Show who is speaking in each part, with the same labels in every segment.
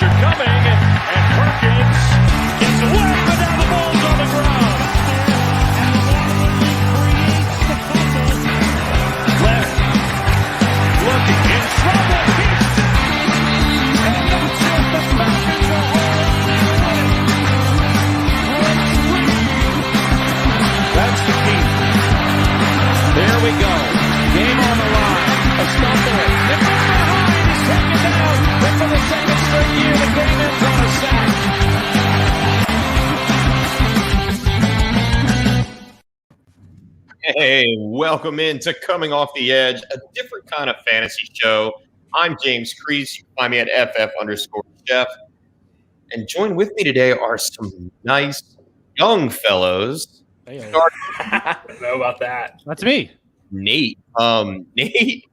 Speaker 1: pressure coming, and Perkins gets away, but now the ball's on the ground. Left, looking in trouble. And that's it. The Falcons are home. That's the key. There we go. Game on the line. A stumble. It's from behind. He's taken down. And for the second straight year, the game ends on a sack.
Speaker 2: Hey, welcome into Coming Off the Edge, a different kind of fantasy show. I'm James Crease. You can find me at FF_Jeff. And join with me today are some nice young fellows.
Speaker 3: I don't know about that.
Speaker 4: That's me.
Speaker 2: Nate. Nate.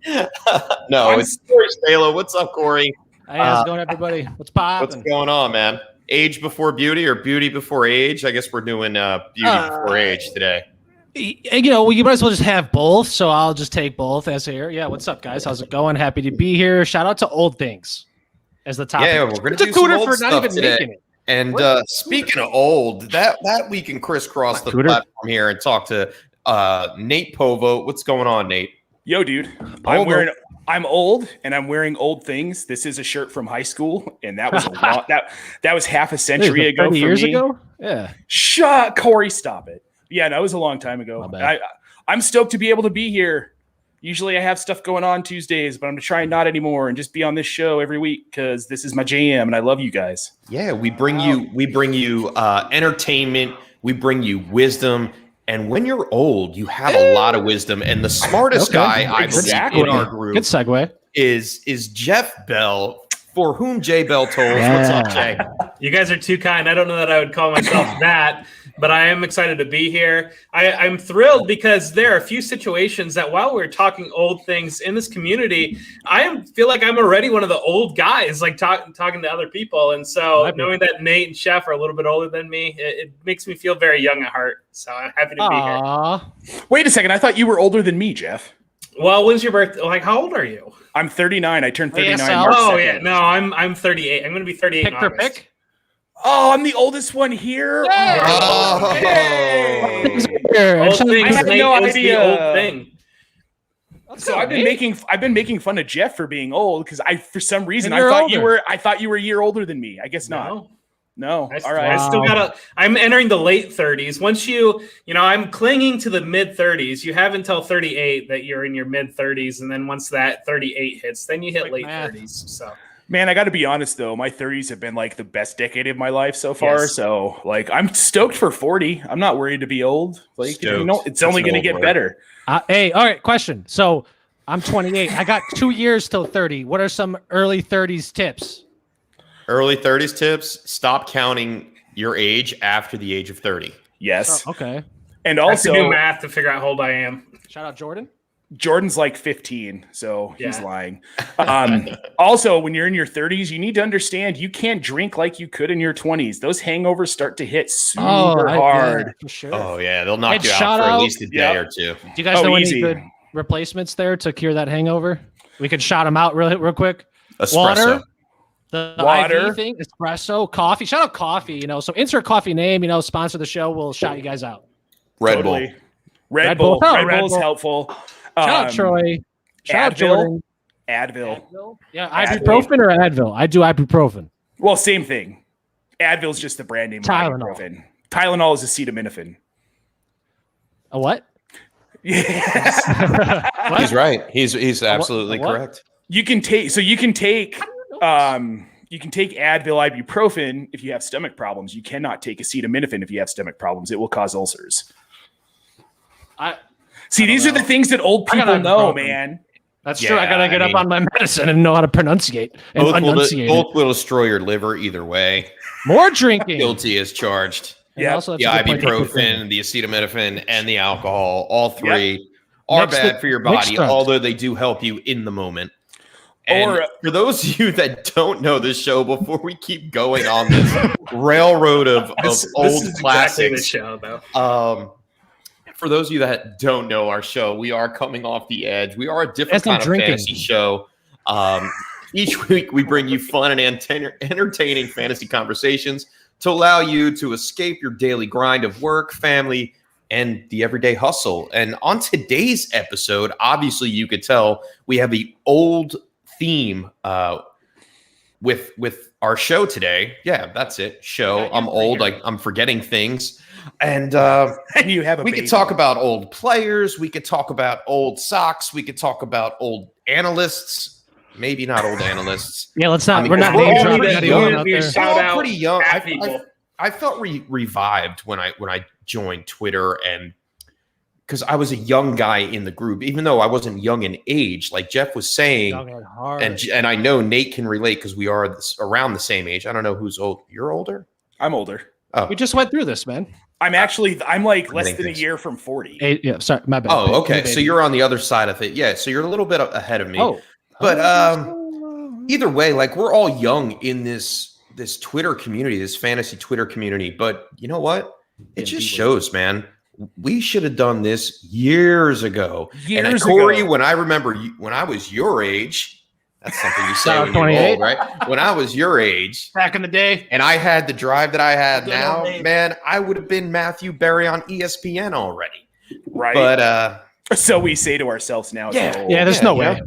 Speaker 2: No, it's Corey Stalo. What's up, Corey?
Speaker 4: Hey, how's it going, everybody? What's poppin'?
Speaker 2: What's going on, man? Age before beauty or beauty before age? I guess we're doing beauty before age today.
Speaker 4: You know, you might as well just have both, so I'll just take both as here. Yeah, what's up, guys? How's it going? Happy to be here. Shout out to Old Things as the topic.
Speaker 2: Yeah, we're going to do some
Speaker 4: Cooter
Speaker 2: old
Speaker 4: for
Speaker 2: stuff
Speaker 4: not even
Speaker 2: today.
Speaker 4: making it.
Speaker 2: And speaking of old, that we can crisscross the
Speaker 4: Cooter
Speaker 2: platform here and talk to Nate Povo. What's going on, Nate?
Speaker 5: Yo, dude. I'm old and I'm wearing old things. This is a shirt from high school, and that was a lot. That was half a century ago.
Speaker 4: 30
Speaker 5: for
Speaker 4: years
Speaker 5: me.
Speaker 4: ago? Yeah.
Speaker 5: Shut, Corey, stop it. Yeah, that was a long time ago. I'm stoked to be able to be here. Usually I have stuff going on Tuesdays, but I'm trying not anymore and just be on this show every week because this is my jam and I love you guys.
Speaker 2: Yeah, we bring you entertainment, we bring you wisdom, and when you're old, you have a lot of wisdom. And the smartest guy I believe in our group
Speaker 4: Good segue.
Speaker 2: is Jeff Bell, for whom Jay Bell tolls. What's up, Jay?
Speaker 3: You guys are too kind. I don't know that I would call myself that, but I am excited to be here. I'm thrilled because there are a few situations that while we're talking old things in this community, feel like I'm already one of the old guys, like talking to other people. And so knowing that Nate and Chef are a little bit older than me, it makes me feel very young at heart. So I'm happy to be here.
Speaker 5: Wait a second. I thought you were older than me, Jeff.
Speaker 3: Well, when's your birthday? Like, how old are you?
Speaker 5: I'm 39. I turned 39.
Speaker 4: ASL.
Speaker 3: Oh, yeah. No, I'm 38. I'm going to be 38
Speaker 4: Pick
Speaker 3: in
Speaker 4: for
Speaker 3: August.
Speaker 4: pick?
Speaker 5: Oh, I'm the oldest one here.
Speaker 4: Hey!
Speaker 5: Oh, hey!
Speaker 3: Old things,
Speaker 5: I had
Speaker 3: Nate,
Speaker 5: no
Speaker 3: is the
Speaker 5: idea.
Speaker 3: old thing.
Speaker 5: So I've been making fun of Jeff for being old because for some reason
Speaker 4: And
Speaker 5: I
Speaker 4: you're
Speaker 5: thought you were a year older than me. I guess not. No. All right.
Speaker 3: I'm entering the late 30s. Once I'm clinging to the mid 30s. You have until 38 that you're in your mid 30s. And then once that 38 hits, then you hit late 30s. So,
Speaker 5: man, I got to be honest though. My 30s have been like the best decade of my life so far.
Speaker 3: Yes.
Speaker 5: So like, I'm stoked for 40. I'm not worried to be old. Like, it's only going to get better.
Speaker 4: Hey, all right, question. So I'm 28. I got 2 years till 30. What are some early 30s tips?
Speaker 2: Early 30s tips: stop counting your age after the age of 30.
Speaker 5: Yes.
Speaker 4: Oh, okay.
Speaker 5: And
Speaker 3: I have to
Speaker 5: also
Speaker 3: do math to figure out how old I am.
Speaker 4: Shout out Jordan.
Speaker 5: Jordan's like 15, so he's
Speaker 3: Yeah.
Speaker 5: lying. Also, when you're in your 30s, you need to understand you can't drink like you could in your 20s. Those hangovers start to hit super hard.
Speaker 4: Yeah, for sure.
Speaker 2: Oh yeah, they'll knock
Speaker 4: And
Speaker 2: you out
Speaker 4: shout
Speaker 2: for at
Speaker 4: out-
Speaker 2: least a day or two.
Speaker 4: Do you guys know
Speaker 5: easy.
Speaker 4: any good replacements there to cure that hangover? We could shout them out real quick.
Speaker 2: Espresso.
Speaker 4: Water. The
Speaker 5: Water.
Speaker 4: IV thing, espresso, coffee. Shout out coffee, So insert coffee name, sponsor the show. We'll shout you guys out.
Speaker 2: Red Bull.
Speaker 5: Totally. Red Bull.
Speaker 4: Oh,
Speaker 5: Red
Speaker 4: Red
Speaker 5: Bull's
Speaker 4: Bull.
Speaker 5: helpful.
Speaker 4: Shout out Troy. Shout out
Speaker 5: Advil.
Speaker 4: Jordan.
Speaker 5: Advil.
Speaker 4: Yeah, ibuprofen or Advil? I do ibuprofen.
Speaker 5: Well, same thing. Advil's just the brand name of
Speaker 4: Tylenol.
Speaker 5: ibuprofen. Tylenol is acetaminophen.
Speaker 4: A what?
Speaker 5: Yeah.
Speaker 4: What?
Speaker 2: He's right. He's absolutely
Speaker 4: what?
Speaker 2: correct.
Speaker 5: You can take Advil, ibuprofen if you have stomach problems. You cannot take acetaminophen if you have stomach problems. It will cause ulcers. These are the things that old people know, man.
Speaker 4: That's
Speaker 2: Yeah,
Speaker 4: true. I gotta get up on my medicine and know how to pronunciate and enunciate.
Speaker 2: Both will destroy your liver either way.
Speaker 4: More drinking.
Speaker 2: Guilty as charged.
Speaker 4: And
Speaker 5: Yeah.
Speaker 4: also,
Speaker 2: The
Speaker 4: that's a good point.
Speaker 2: ibuprofen, the acetaminophen, and the alcohol, all three are
Speaker 4: Mixed
Speaker 2: bad
Speaker 4: it-
Speaker 2: for your
Speaker 4: mixed
Speaker 2: body,
Speaker 4: drugs.
Speaker 2: although they do help you in the moment. And
Speaker 5: Or-
Speaker 2: for those of you that don't know this show, before we keep going on this railroad of
Speaker 3: This
Speaker 2: old
Speaker 3: is exactly the
Speaker 2: classics,
Speaker 3: show, though.
Speaker 2: for those of you that don't know our show, we are coming off the edge. We are a different
Speaker 4: That's not
Speaker 2: kind of
Speaker 4: drinking.
Speaker 2: fantasy show. Each week, we bring you fun and entertaining fantasy conversations to allow you to escape your daily grind of work, family, and the everyday hustle. And on today's episode, obviously, you could tell we have the old theme with our show today. Yeah, that's it. Show. I'm old. I'm forgetting things. And
Speaker 5: you have
Speaker 2: we could talk about old players. We could talk about old socks. We could talk about old analysts. Maybe not old analysts.
Speaker 4: Yeah, let's not.
Speaker 2: I mean,
Speaker 4: we're not
Speaker 2: we're
Speaker 4: name
Speaker 2: all
Speaker 4: dropping
Speaker 2: pretty
Speaker 4: anyone
Speaker 2: young.
Speaker 4: out there.
Speaker 3: Shout out
Speaker 2: pretty young.
Speaker 3: people.
Speaker 2: I felt revived when I joined Twitter, and because I was a young guy in the group, even though I wasn't young in age, like Jeff was saying, and I know Nate can relate because we are around the same age. I don't know who's old. You're older?
Speaker 5: I'm older.
Speaker 2: Oh,
Speaker 4: We just went through this, man.
Speaker 5: I'm like less than a year from 40.
Speaker 4: Yeah, sorry, my bad.
Speaker 2: oh, okay. So you're on the other side of it. Yeah. So you're a little bit ahead of me.
Speaker 4: Oh,
Speaker 2: But either way, like we're all young in this Twitter community, this fantasy Twitter community. But you know what? It just shows, man. We should have done this years ago. And Corey, when I remember when I was your age, that's something you say when you're old, right? When I was your age,
Speaker 4: back in the day,
Speaker 2: and I had the drive that I had now, man, I would have been Matthew Berry on ESPN already.
Speaker 5: Right.
Speaker 2: But
Speaker 5: so we say to ourselves now.
Speaker 4: yeah, there's no way.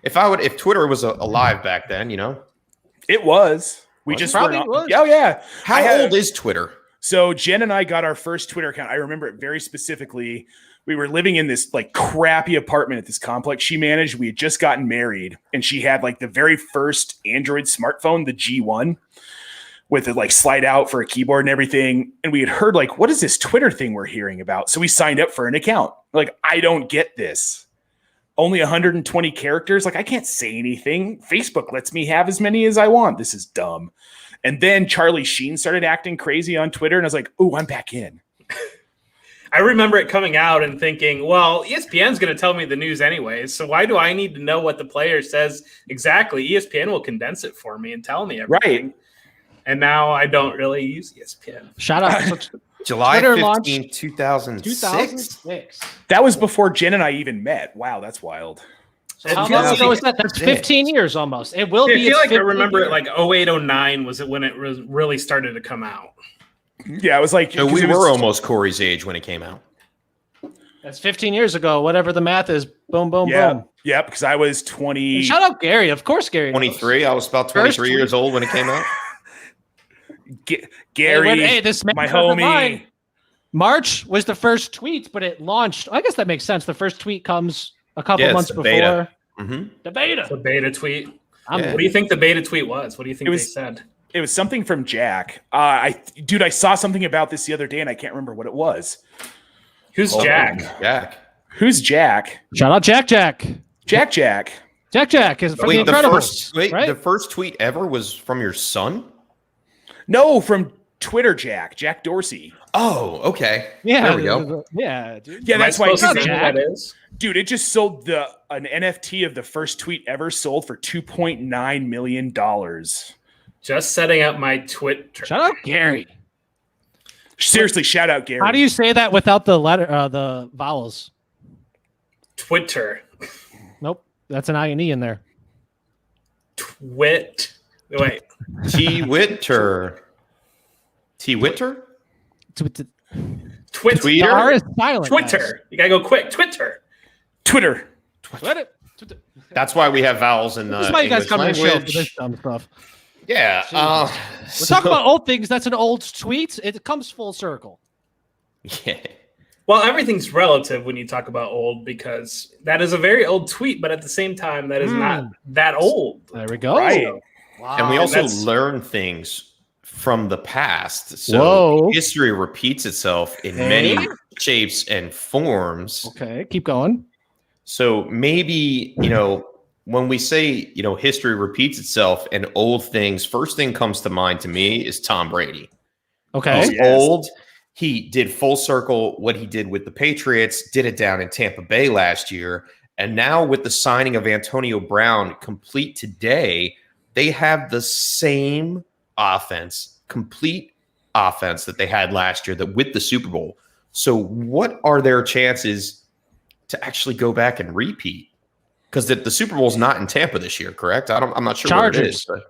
Speaker 2: If Twitter was alive back then,
Speaker 5: It was. We
Speaker 2: Was
Speaker 5: just
Speaker 2: it?
Speaker 5: were
Speaker 4: Probably
Speaker 5: not.
Speaker 4: was.
Speaker 5: Oh yeah.
Speaker 2: How old is Twitter?
Speaker 5: So Jen and I got our first Twitter account. I remember it very specifically. We were living in this like crappy apartment at this complex she managed. We had just gotten married, and she had like the very first Android smartphone, the G1, with it like slide out for a keyboard and everything. And we had heard like, what is this Twitter thing we're hearing about? So we signed up for an account. Like, I don't get this. Only 120 characters. Like, I can't say anything. Facebook lets me have as many as I want. This is dumb. And then Charlie Sheen started acting crazy on Twitter, and I was like, "Oh, I'm back in."
Speaker 3: I remember it coming out and thinking, well, ESPN's going to tell me the news anyways, so why do I need to know what the player says exactly? ESPN will condense it for me and tell me everything.
Speaker 5: Right.
Speaker 3: And now I don't really use ESPN.
Speaker 4: Shout out.
Speaker 2: July
Speaker 4: Twitter
Speaker 2: 15,
Speaker 4: launched
Speaker 2: 2006.
Speaker 5: That was before Jen and I even met. Wow, that's wild.
Speaker 4: So how long ago was that? That's 15 years almost. It will be.
Speaker 3: I feel like I
Speaker 4: 15
Speaker 3: remember
Speaker 4: years.
Speaker 3: it like 08, 09 was it when it really started to come out.
Speaker 5: Yeah, it was like
Speaker 2: So we were almost Corey's age when it came out.
Speaker 4: That's 15 years ago. Whatever the math is. Boom, boom, boom.
Speaker 5: Yeah, because I was 20.
Speaker 4: And shout out Gary. Of course, Gary.
Speaker 2: 23. I was about 23 years old when it came out.
Speaker 5: Gary,
Speaker 4: Hey, this
Speaker 5: my
Speaker 4: man's not
Speaker 5: homie.
Speaker 4: mine. March was the first tweet, but it launched. I guess that makes sense. The first tweet comes a couple
Speaker 2: Yeah, it's
Speaker 4: months
Speaker 2: the
Speaker 4: before.
Speaker 2: beta. Mm-hmm.
Speaker 4: The beta.
Speaker 3: The beta tweet.
Speaker 2: Yeah.
Speaker 3: What do you think the beta tweet was? What do you think
Speaker 5: It
Speaker 3: they
Speaker 5: was-
Speaker 3: said?
Speaker 5: It was something from Jack. I saw something about this the other day, and I can't remember what it was.
Speaker 3: Who's
Speaker 2: Oh,
Speaker 3: Jack?
Speaker 2: Jack.
Speaker 5: Who's Jack?
Speaker 4: Shout out Jack.
Speaker 5: Jack.
Speaker 4: Jack is from
Speaker 2: Wait,
Speaker 4: the Incredibles.
Speaker 2: the first tweet ever was from your son?
Speaker 5: No, from Twitter Jack Dorsey.
Speaker 2: Oh, okay.
Speaker 4: Yeah,
Speaker 2: There we go.
Speaker 4: Yeah, dude.
Speaker 5: Yeah,
Speaker 3: Am I
Speaker 5: that's why.
Speaker 3: supposed to know who
Speaker 4: Jack.
Speaker 3: that is?
Speaker 5: Dude, it just sold an NFT of the first tweet ever sold for $2.9 million.
Speaker 3: Just setting up my Twitter.
Speaker 4: Shout out Gary.
Speaker 5: Seriously, shout out Gary.
Speaker 4: How do you say that without the the vowels?
Speaker 3: Twitter.
Speaker 4: Nope, that's an I and E in there.
Speaker 3: Wait.
Speaker 2: T-Witter. T-Witter?
Speaker 3: Twitter.
Speaker 4: The R is silent.
Speaker 3: Twitter.
Speaker 4: guys.
Speaker 3: You gotta go quick. Twitter.
Speaker 5: Twitter?
Speaker 4: Twitter.
Speaker 2: That's why we have vowels in the
Speaker 4: This is why you guys
Speaker 2: English
Speaker 4: come to the show for
Speaker 2: language.
Speaker 4: this dumb stuff.
Speaker 2: Yeah.
Speaker 4: We're talking about old things. That's an old tweet. It comes full circle.
Speaker 2: Yeah.
Speaker 3: Well, everything's relative when you talk about old because that is a very old tweet, but at the same time, that is not that old.
Speaker 4: There we go.
Speaker 5: Right.
Speaker 4: Wow.
Speaker 2: And we also
Speaker 3: that's-
Speaker 2: learn things from the past. So
Speaker 4: Whoa.
Speaker 2: history repeats itself in many shapes and forms.
Speaker 4: Okay, keep going.
Speaker 2: So maybe, when we say, history repeats itself and old things, first thing comes to mind to me is Tom Brady.
Speaker 4: Okay.
Speaker 2: He's
Speaker 5: yes.
Speaker 2: old. He did full circle what he did with the Patriots, did it down in Tampa Bay last year. And now with the signing of Antonio Brown complete today, they have the same offense, complete offense that they had last year that with the Super Bowl. So what are their chances to actually go back and repeat? because the Super Bowl's not in Tampa this year, correct? I'm not sure
Speaker 4: Chargers.
Speaker 2: where it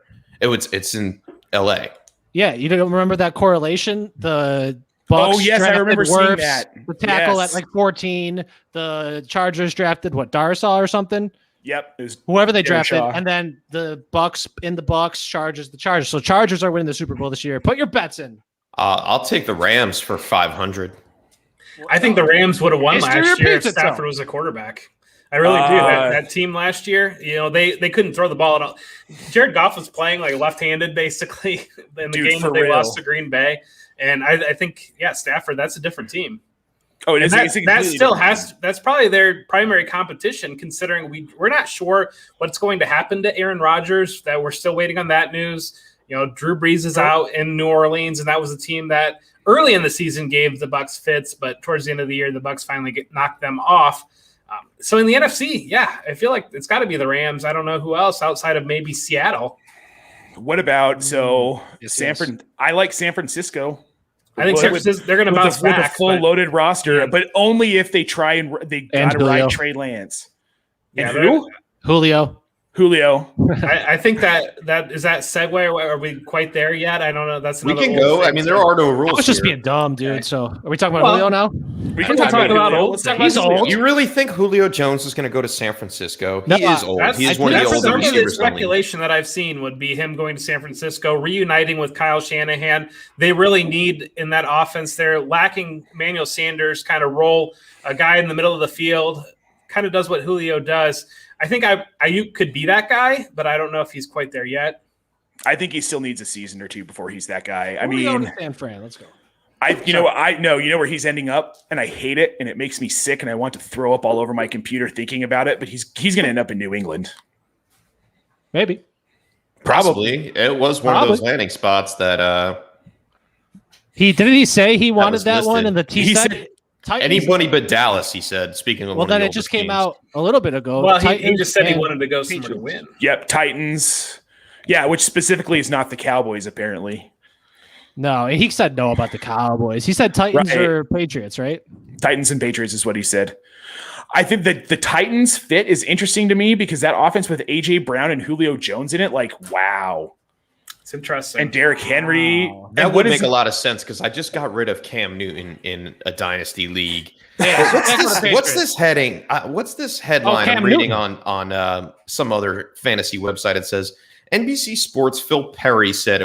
Speaker 2: is, but it's in L.A.
Speaker 4: Yeah, you don't remember that correlation? The Bucs
Speaker 5: Oh, yes, I remember seeing
Speaker 4: Wirfs,
Speaker 5: that.
Speaker 4: The tackle
Speaker 5: Yes.
Speaker 4: at like 14. The Chargers drafted Darsaw or something.
Speaker 5: Yep. It was
Speaker 4: Whoever they
Speaker 5: Derek
Speaker 4: drafted,
Speaker 5: Shaw.
Speaker 4: and then the Bucs, Chargers, the Chargers. So Chargers are winning the Super Bowl this year. Put your bets in.
Speaker 2: I'll take the Rams for 500.
Speaker 3: I think the Rams would have won
Speaker 4: History
Speaker 3: last year if
Speaker 4: repeats itself.
Speaker 3: Stafford was a quarterback. I really do. That team last year, they couldn't throw the ball at all. Jared Goff was playing like left-handed basically in the game that they lost to Green Bay. And I think, Stafford, that's a different team.
Speaker 5: Oh, it is.
Speaker 3: That's probably their primary competition, considering we're not sure what's going to happen to Aaron Rodgers, that we're still waiting on that news. Drew Brees is out in New Orleans, and that was a team that early in the season gave the Bucs fits, but towards the end of the year, the Bucs finally knocked them off. So in the NFC, I feel like it's got to be the Rams. I don't know who else outside of maybe Seattle.
Speaker 5: What about San
Speaker 4: Yes.
Speaker 5: I like San Francisco.
Speaker 3: I think San Francisco, they're going to bounce back.
Speaker 5: With a full loaded roster, but only if they try and they got to ride Trey Lance.
Speaker 3: Yeah,
Speaker 5: And who?
Speaker 4: Julio.
Speaker 3: I think that is that segue. Or are we quite there yet? I don't know. That's
Speaker 2: We
Speaker 3: another
Speaker 2: can
Speaker 3: old
Speaker 2: go.
Speaker 3: thing
Speaker 2: I mean,
Speaker 3: too.
Speaker 2: there are no rules.
Speaker 4: I was just
Speaker 2: here.
Speaker 4: being dumb, dude. So are we talking about Julio now?
Speaker 5: We
Speaker 3: can talk about
Speaker 5: Julio.
Speaker 3: old
Speaker 5: Let's talk
Speaker 3: things.
Speaker 5: about
Speaker 4: He's
Speaker 5: Julio.
Speaker 4: old.
Speaker 2: You really think Julio Jones is going to go to San Francisco?
Speaker 4: No,
Speaker 2: He is old. He's one of the
Speaker 3: that's
Speaker 2: older
Speaker 3: some of the
Speaker 2: receivers. in the league.
Speaker 3: speculation that I've seen would be him going to San Francisco, reuniting with Kyle Shanahan. They really need in that offense. They're lacking Emmanuel Sanders kind of role, a guy in the middle of the field, kind of does what Julio does. I think Ayuk could be that guy, but I don't know if he's quite there yet.
Speaker 5: I think he still needs a season or two before he's that guy.
Speaker 4: Julio to San Fran. Let's go.
Speaker 5: You know where he's ending up, and I hate it, and it makes me sick, and I want to throw up all over my computer thinking about it. But he's going to end up in New England.
Speaker 4: Maybe.
Speaker 2: Probably. It was one of those landing spots that
Speaker 4: Didn't he say he wanted
Speaker 2: was
Speaker 4: that one
Speaker 2: listed.
Speaker 4: in the T
Speaker 5: He
Speaker 4: set?
Speaker 5: said
Speaker 4: Titans?
Speaker 2: anybody but Dallas, he said, speaking of
Speaker 4: Well,
Speaker 2: one of
Speaker 4: then
Speaker 2: the
Speaker 4: it just
Speaker 2: older
Speaker 4: came
Speaker 2: teams.
Speaker 4: out a little bit ago.
Speaker 3: Well, he
Speaker 4: Titans
Speaker 3: just said he
Speaker 4: and
Speaker 3: wanted to go somewhere to
Speaker 4: Patriots.
Speaker 3: win.
Speaker 5: Yep, Titans. Yeah, which specifically is not the Cowboys, apparently.
Speaker 4: No, he said no about the Cowboys. He said Titans
Speaker 5: Right.
Speaker 4: or Patriots, right?
Speaker 5: Titans and Patriots is what he said. I think the Titans fit is interesting to me because that offense with A.J. Brown and Julio Jones in it, like, wow.
Speaker 3: It's interesting.
Speaker 5: And Derrick Henry.
Speaker 4: Wow.
Speaker 2: That
Speaker 5: And
Speaker 2: would
Speaker 5: what
Speaker 2: make
Speaker 5: is
Speaker 2: a lot of sense because I just got rid of Cam Newton in a dynasty league.
Speaker 4: Yeah,
Speaker 2: What's this heading? What's this headline
Speaker 4: Cam
Speaker 2: I'm reading
Speaker 4: Newton.
Speaker 2: on some other fantasy website? It says NBC Sports Phil Perry said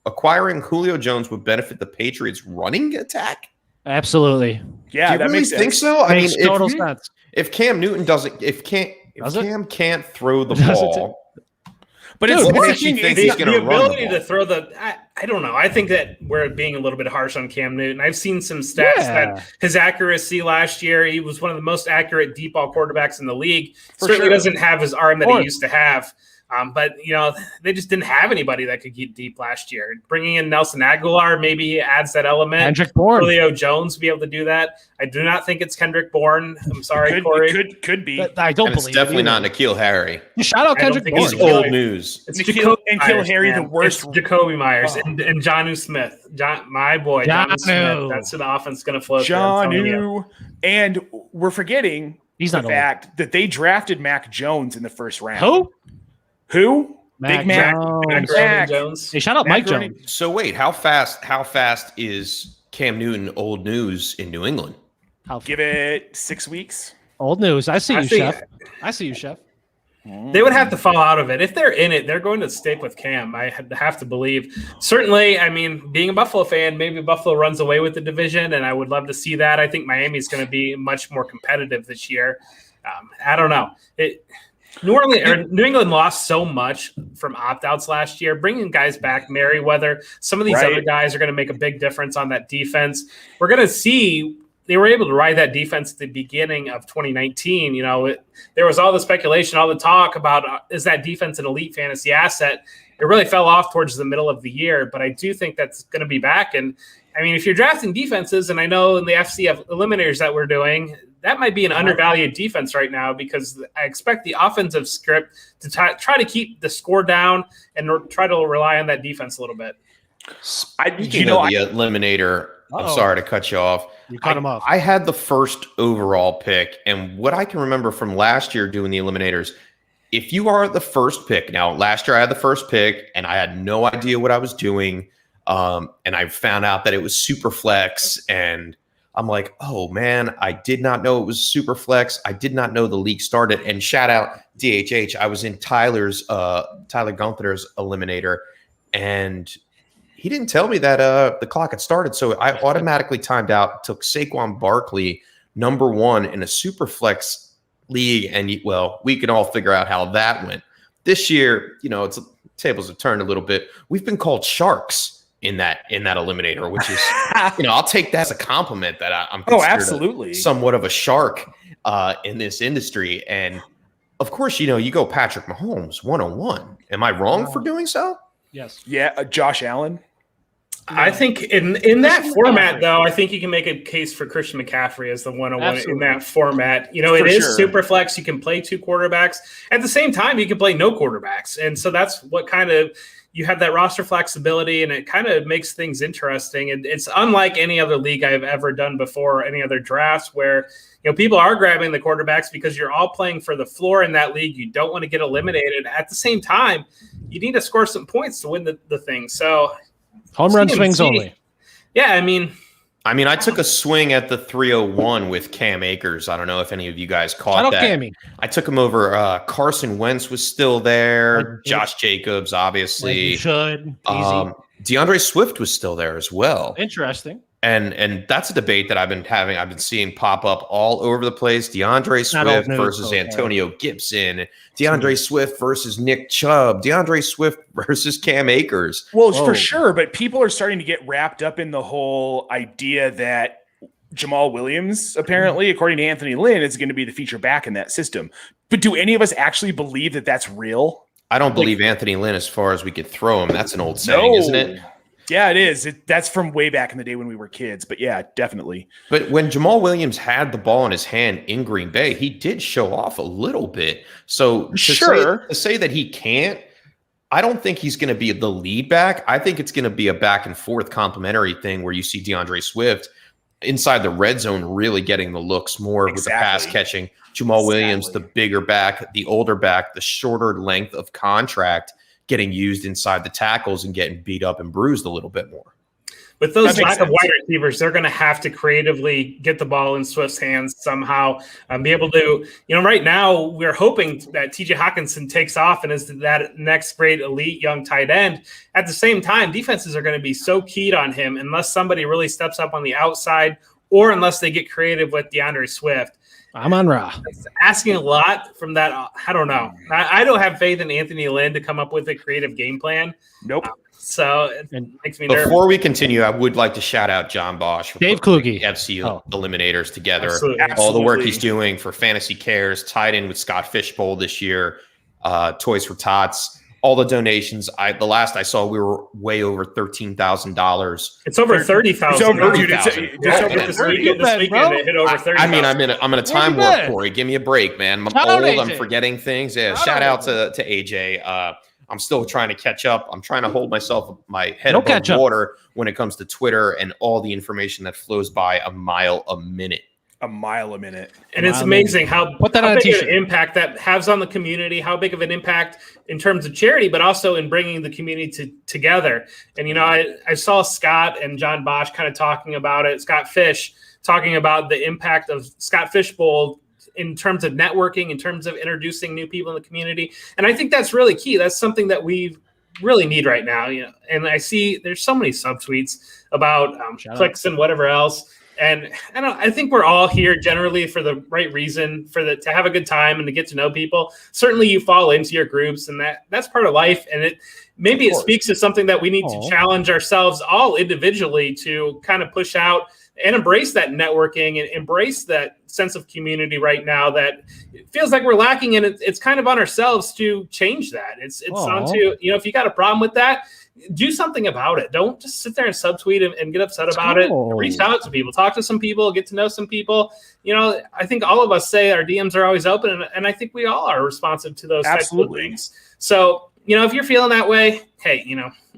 Speaker 2: acquiring Julio Jones would benefit the Patriots' running attack.
Speaker 4: Absolutely.
Speaker 5: Yeah,
Speaker 2: Do you
Speaker 5: that
Speaker 2: really
Speaker 5: makes
Speaker 2: think
Speaker 5: sense.
Speaker 2: so? I mean,
Speaker 4: Makes total sense.
Speaker 2: if Cam Newton doesn't, if
Speaker 4: Does it?
Speaker 2: Cam can't throw the
Speaker 4: Does it?
Speaker 2: ball,
Speaker 5: But
Speaker 4: Dude,
Speaker 5: it's
Speaker 2: what
Speaker 5: more
Speaker 2: makes you think
Speaker 3: the,
Speaker 2: he's going to
Speaker 3: the
Speaker 2: run
Speaker 3: ability
Speaker 2: the ball?
Speaker 3: to throw I don't know. I think that we're being a little bit harsh on Cam Newton. I've seen some stats that his accuracy last year, he was one of the most accurate deep ball quarterbacks in the league. Certainly doesn't have his arm that he used to have. But, they just didn't have anybody that could get deep last year. Bringing in Nelson Aguilar maybe adds that element.
Speaker 4: Kendrick Bourne.
Speaker 3: Julio Jones be able to do that. I do not think it's Kendrick Bourne. I'm sorry, Corey.
Speaker 5: Could be.
Speaker 4: I don't
Speaker 2: And it's
Speaker 4: believe
Speaker 2: definitely
Speaker 4: it
Speaker 2: not N'Keal Harry.
Speaker 4: Shout out
Speaker 3: I don't
Speaker 4: Kendrick
Speaker 3: think
Speaker 4: Bourne.
Speaker 2: He's
Speaker 3: Bourne.
Speaker 2: old news.
Speaker 3: It's
Speaker 5: N'Keal
Speaker 3: Jacoby
Speaker 5: N'Keal Harry,
Speaker 3: man.
Speaker 5: the worst.
Speaker 3: It's Jacoby Myers
Speaker 5: Oh.
Speaker 3: and Jonnu Smith. my boy, Jonnu Smith. That's who the offense going to flow through. I'm telling you.
Speaker 5: Jonnu. And we're forgetting
Speaker 4: He's
Speaker 5: the
Speaker 4: not old.
Speaker 5: fact that they drafted Mac Jones in the first round.
Speaker 4: Who?
Speaker 5: Who? Big Mac.
Speaker 4: Jones.
Speaker 3: Mac
Speaker 5: Mac.
Speaker 3: Jones.
Speaker 4: Hey, shout out Mike
Speaker 5: Macaroni-
Speaker 4: Jones.
Speaker 2: So wait, how fast is Cam Newton old news in New England?
Speaker 5: Give it 6 weeks.
Speaker 4: Old news. I see
Speaker 3: I
Speaker 4: you,
Speaker 3: see-
Speaker 4: Chef. I see you, Chef.
Speaker 3: They would have to fall out of it. If they're in it, they're going to stick with Cam. I have to believe. Certainly, I mean, being a Buffalo fan, maybe Buffalo runs away with the division, and I would love to see that. I think Miami's going to be much more competitive this year. I don't know. New England lost so much from opt-outs last year. Bringing guys back, Merriweather, some of these other guys are going to make a big difference on that defense. We're going to see they were able to ride that defense at the beginning of 2019. There was all the speculation, all the talk about is that defense an elite fantasy asset? It really fell off towards the middle of the year, but I do think that's going to be back. And I mean, if you're drafting defenses, and I know in the FCF eliminators that we're doing, that might be an undervalued defense right now because I expect the offensive script to try to keep the score down and try to rely on that defense a little bit.
Speaker 2: The eliminator, I'm sorry to cut you off.
Speaker 4: You cut him off.
Speaker 2: I had the first overall pick, and what I can remember from last year doing the eliminators, if you are the first pick, now last year I had the first pick, and I had no idea what I was doing, and I found out that it was super flex, and I'm like, oh man, I did not know it was super flex. I did not know the league started. And shout out DHH, I was in Tyler Gunther's eliminator, and he didn't tell me that the clock had started. So I automatically timed out, took Saquon Barkley, #1 in a super flex league. And we can all figure out how that went. This year, tables have turned a little bit. We've been called sharks in that eliminator, which is, I'll take that as a compliment that I'm
Speaker 5: absolutely
Speaker 2: somewhat of a shark in this industry. And of course, you go Patrick Mahomes 101. Am I wrong for doing so?
Speaker 4: Yes.
Speaker 5: Yeah. Josh Allen.
Speaker 3: I think in that format, though, I think you can make a case for Christian McCaffrey as the 101 in that format. It is super flex. You can play 2 quarterbacks. At the same time, you can play no quarterbacks. And so that's what kind of – you have that roster flexibility, and it kind of makes things interesting. And it's unlike any other league I've ever done before, or any other drafts where people are grabbing the quarterbacks because you're all playing for the floor in that league. You don't want to get eliminated. At the same time, you need to score some points to win the thing. So
Speaker 4: home run swings only.
Speaker 3: Yeah, I mean,
Speaker 2: I took a swing at the 301 with Cam Akers. I don't know if any of you guys caught that.
Speaker 4: Cammy.
Speaker 2: I took him over. Carson Wentz was still there. Josh Jacobs, obviously.
Speaker 4: You should. Easy.
Speaker 2: DeAndre Swift was still there as well.
Speaker 4: Interesting.
Speaker 2: And that's a debate that I've been seeing pop up all over the place. DeAndre Swift versus Antonio Gibson, DeAndre Swift versus Nick Chubb, DeAndre Swift versus Cam Akers.
Speaker 5: Well, for sure, but people are starting to get wrapped up in the whole idea that Jamal Williams, apparently, according to Anthony Lynn, is going to be the feature back in that system. But do any of us actually believe that that's real?
Speaker 2: I don't believe Anthony Lynn as far as we could throw him. That's an old saying, isn't it?
Speaker 5: Yeah, it is. That's from way back in the day when we were kids. But yeah, definitely.
Speaker 2: But when Jamal Williams had the ball in his hand in Green Bay, he did show off a little bit. So to say that he can't, I don't think he's going to be the lead back. I think it's going to be a back and forth complementary thing where you see DeAndre Swift inside the red zone really getting the looks more with the pass catching. Jamal Williams, the bigger back, the older back, the shorter length of contract, getting used inside the tackles and getting beat up and bruised a little bit more.
Speaker 3: With those lack of wide receivers, they're going to have to creatively get the ball in Swift's hands somehow, be able to, right now we're hoping that TJ Hawkinson takes off and is that next great elite young tight end. At the same time, defenses are going to be so keyed on him unless somebody really steps up on the outside or unless they get creative with DeAndre Swift.
Speaker 4: I'm on Ra.
Speaker 3: Asking a lot from that. I don't know. I don't have faith in Anthony Lynn to come up with a creative game plan.
Speaker 5: Nope.
Speaker 3: So it makes me nervous.
Speaker 2: Before we continue, I would like to shout out John Bosch for
Speaker 4: Dave Kluge
Speaker 2: FC Eliminators together.
Speaker 3: Absolutely.
Speaker 2: All the work he's doing for Fantasy Cares, tied in with Scott Fishbowl this year, Toys for Tots. All the donations. The last I saw, we were way over $13,000.
Speaker 3: It's over $30,000.
Speaker 5: It's over
Speaker 3: $30,000. This weekend, it hit over $30,000.
Speaker 2: I mean, I'm in a time warp, Corey. Give me a break, man. I'm old. I'm forgetting things. Yeah. Shout out to AJ. I'm still trying to catch up. I'm trying to hold my head above water when it comes to Twitter and all the information that flows by a mile a minute.
Speaker 5: A mile a minute.
Speaker 3: And it's amazing how big of an impact that has on the community, how big of an impact in terms of charity, but also in bringing the community together. And, I saw Scott and John Bosch kind of talking about it, Scott Fish talking about the impact of Scott Fishbowl in terms of networking, in terms of introducing new people in the community. And I think that's really key. That's something that we really need right now. And I see there's so many subtweets about clicks and whatever else. And I think we're all here generally for the right reason, to have a good time and to get to know people. Certainly you fall into your groups, and that's part of life. And it speaks to something that we need to challenge ourselves all individually to kind of push out and embrace that networking and embrace that sense of community right now that it feels like we're lacking. And it's kind of on ourselves to change that. It's on to, if you got a problem with that, do something about it. Don't just sit there and subtweet and get upset about it. Reach out to people, talk to some people, get to know some people. I think all of us say our DMs are always open, and I think we all are responsive to those types of things. So, if you're feeling that way, hey,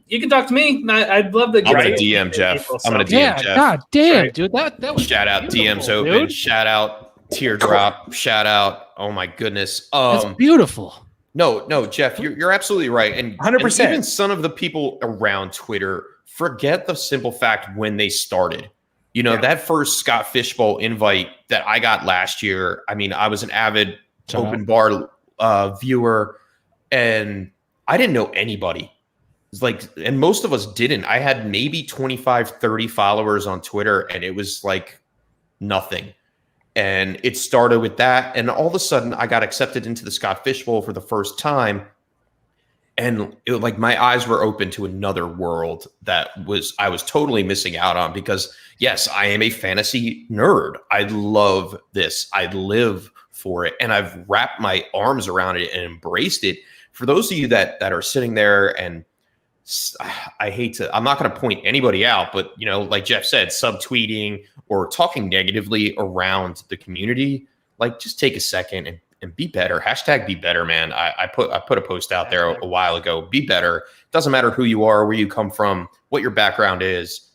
Speaker 3: you can talk to me. I'd love to.
Speaker 2: I'm gonna DM Jeff. I'm gonna DM Jeff.
Speaker 4: God damn, dude, that was
Speaker 2: shout out DMs open.
Speaker 4: Dude.
Speaker 2: Shout out teardrop. Shout out. Oh my goodness.
Speaker 4: That's beautiful.
Speaker 2: No, Jeff, you're absolutely right, and
Speaker 5: 100%.
Speaker 2: And even some of the people around Twitter forget the simple fact when they started. That first Scott Fishbowl invite that I got last year. I mean, I was an avid open bar viewer, and I didn't know anybody. It's like, and most of us didn't. I had maybe 25, 30 followers on Twitter, and it was like nothing. And it started with that. And all of a sudden I got accepted into the Scott Fishbowl for the first time. And it was like my eyes were open to another world that I was totally missing out on, because yes, I am a fantasy nerd. I love this. I live for it. And I've wrapped my arms around it and embraced it. For those of you that are sitting there, and I'm not going to point anybody out, but like Jeff said, subtweeting or talking negatively around the community, like just take a second and be better. Hashtag be better, man. I put a post out there a while ago. Be better. Doesn't matter who you are, where you come from, what your background is.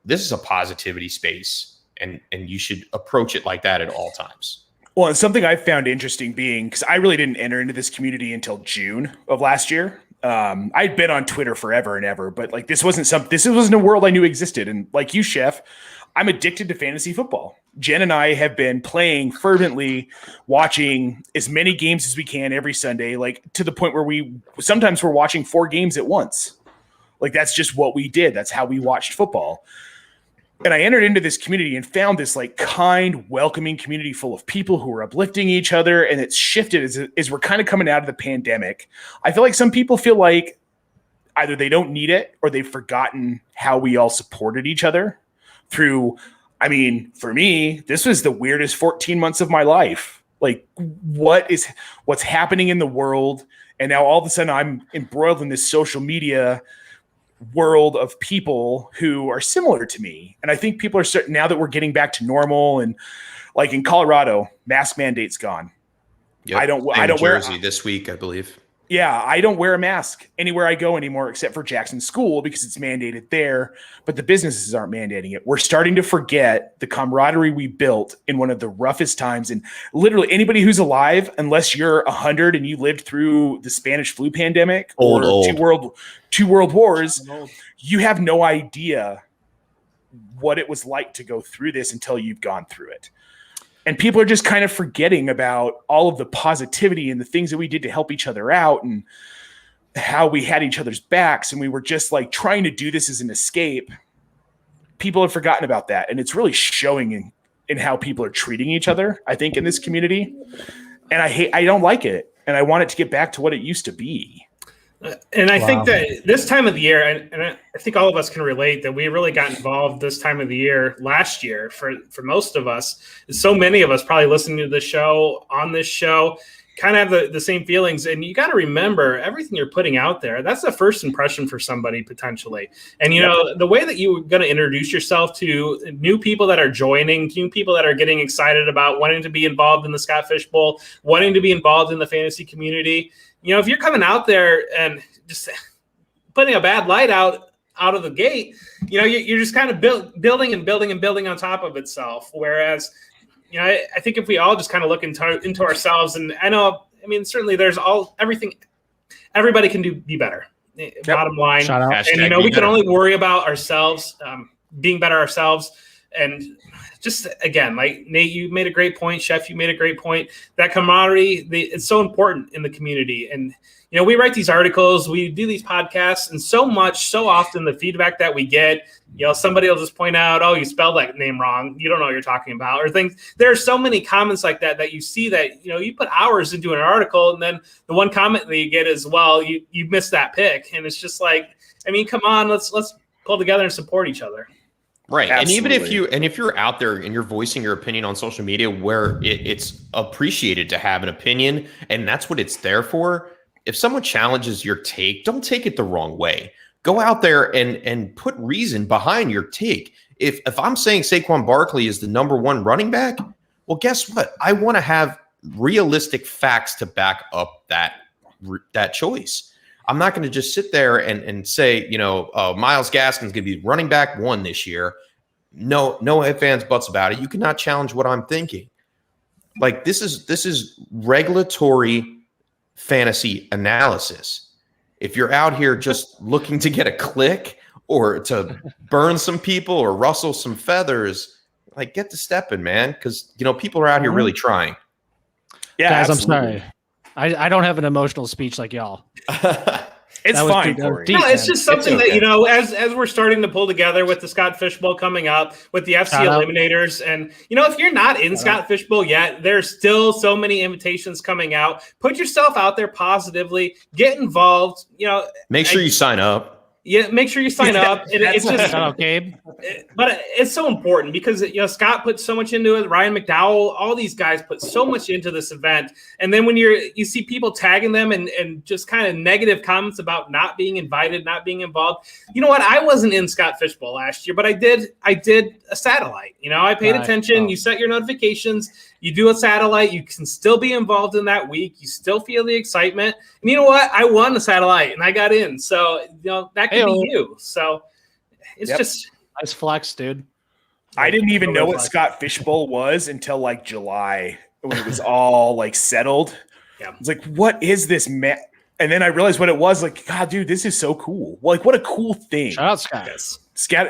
Speaker 2: This is a positivity space, and you should approach it like that at all times.
Speaker 5: Well, and something I found interesting because I really didn't enter into this community until June of last year. I'd been on Twitter forever and ever, but like this wasn't a world I knew existed. And like you, Chef, I'm addicted to fantasy football. Jen and I have been playing fervently, watching as many games as we can every Sunday, like to the point where sometimes we're watching 4 games at once. Like that's just what we did. That's how we watched football. And I entered into this community and found this like kind, welcoming community full of people who are uplifting each other. And it's shifted as we're kind of coming out of the pandemic. I feel like some people feel like either they don't need it or they've forgotten how we all supported each other through. I mean, for me, this was the weirdest 14 months of my life. Like what's happening in the world. And now all of a sudden I'm embroiled in this social media world of people who are similar to me. And I think people are starting, now that we're getting back to normal, and like in Colorado, mask mandate's gone.
Speaker 2: Yep.
Speaker 5: I don't
Speaker 2: wear Jersey this week, I believe.
Speaker 5: Yeah, I don't wear a mask anywhere I go anymore, except for Jackson School because it's mandated there, but the businesses aren't mandating it. We're starting to forget the camaraderie we built in one of the roughest times. And literally anybody who's alive, unless you're 100 and you lived through the Spanish flu pandemic or two world wars, you have no idea what it was like to go through this until you've gone through it. And people are just kind of forgetting about all of the positivity and the things that we did to help each other out and how we had each other's backs. And we were just like trying to do this as an escape. People have forgotten about that. And it's really showing in how people are treating each other, I think, in this community. And I don't like it. And I want it to get back to what it used to be.
Speaker 3: And I think that this time of the year, and I think all of us can relate that we really got involved this time of the year last year for most of us. So many of us probably listening to the show, on this show, kind of have the same feelings. And you got to remember, everything you're putting out there, that's the first impression for somebody potentially. And, the way that you're going to introduce yourself to new people that are joining, new people that are getting excited about wanting to be involved in the Scott Fishbowl, wanting to be involved in the fantasy community, if you're coming out there and just putting a bad light out of the gate, you're just kind of building and building and building on top of itself. Whereas, I think if we all just kind of look into ourselves, and certainly there's everything, everybody can be better. Yep. Bottom line.
Speaker 4: Shout out.
Speaker 3: And, we can only worry about ourselves, being better ourselves. And just again, like Nate, you made a great point. Chef, you made a great point. That camaraderie, it's so important in the community. And, we write these articles, we do these podcasts, and so often the feedback that we get, somebody will just point out, oh, you spelled that name wrong. You don't know what you're talking about, or things. There are so many comments like that you see that, you put hours into an article, and then the one comment that you get is, well, you missed that pick. And it's just like, come on, let's pull together and support each other.
Speaker 2: Right.
Speaker 5: Absolutely.
Speaker 2: And if you're out there and you're voicing your opinion on social media where it's appreciated to have an opinion, and that's what it's there for. If someone challenges your take, don't take it the wrong way. Go out there and put reason behind your take. If I'm saying Saquon Barkley is the number 1 running back, well, guess what? I want to have realistic facts to back up that choice. I'm not going to just sit there and say, Myles Gaskin's going to be running back 1 this year. No ifs, ands, buts about it. You cannot challenge what I'm thinking. Like this is regulatory fantasy analysis. If you're out here just looking to get a click or to burn some people or rustle some feathers, like get to stepping, man, because people are out here really trying.
Speaker 5: Yeah,
Speaker 4: guys,
Speaker 5: absolutely.
Speaker 4: I'm sorry. I don't have an emotional speech like y'all.
Speaker 5: It's fine, Corey.
Speaker 3: No, it's just something that, as we're starting to pull together with the Scott Fishbowl coming up, with the FC Eliminators, and, if you're not in Scott Fishbowl yet, there's still so many invitations coming out. Put yourself out there positively. Get involved.
Speaker 2: Make sure you sign up.
Speaker 3: Yeah, make sure you sign up. It's just
Speaker 4: Gabe.
Speaker 3: But it's so important because Scott put so much into it. Ryan McDowell, all these guys put so much into this event. And then when you see people tagging them and just kind of negative comments about not being invited, not being involved. You know what? I wasn't in Scott Fishbowl last year, but I did a satellite. I paid attention. You set your notifications. You do a satellite. You can still be involved in that week. You still feel the excitement. And you know what? I won the satellite and I got in. So that could be you. So it's just
Speaker 4: nice flex, dude.
Speaker 5: I didn't even know what Scott Fishbowl was until like July when it was all like settled. Yeah. It's like, what is this, man? And then I realized what it was. Like, God, dude, this is so cool. Like, what a cool thing.
Speaker 4: Shout out Scott.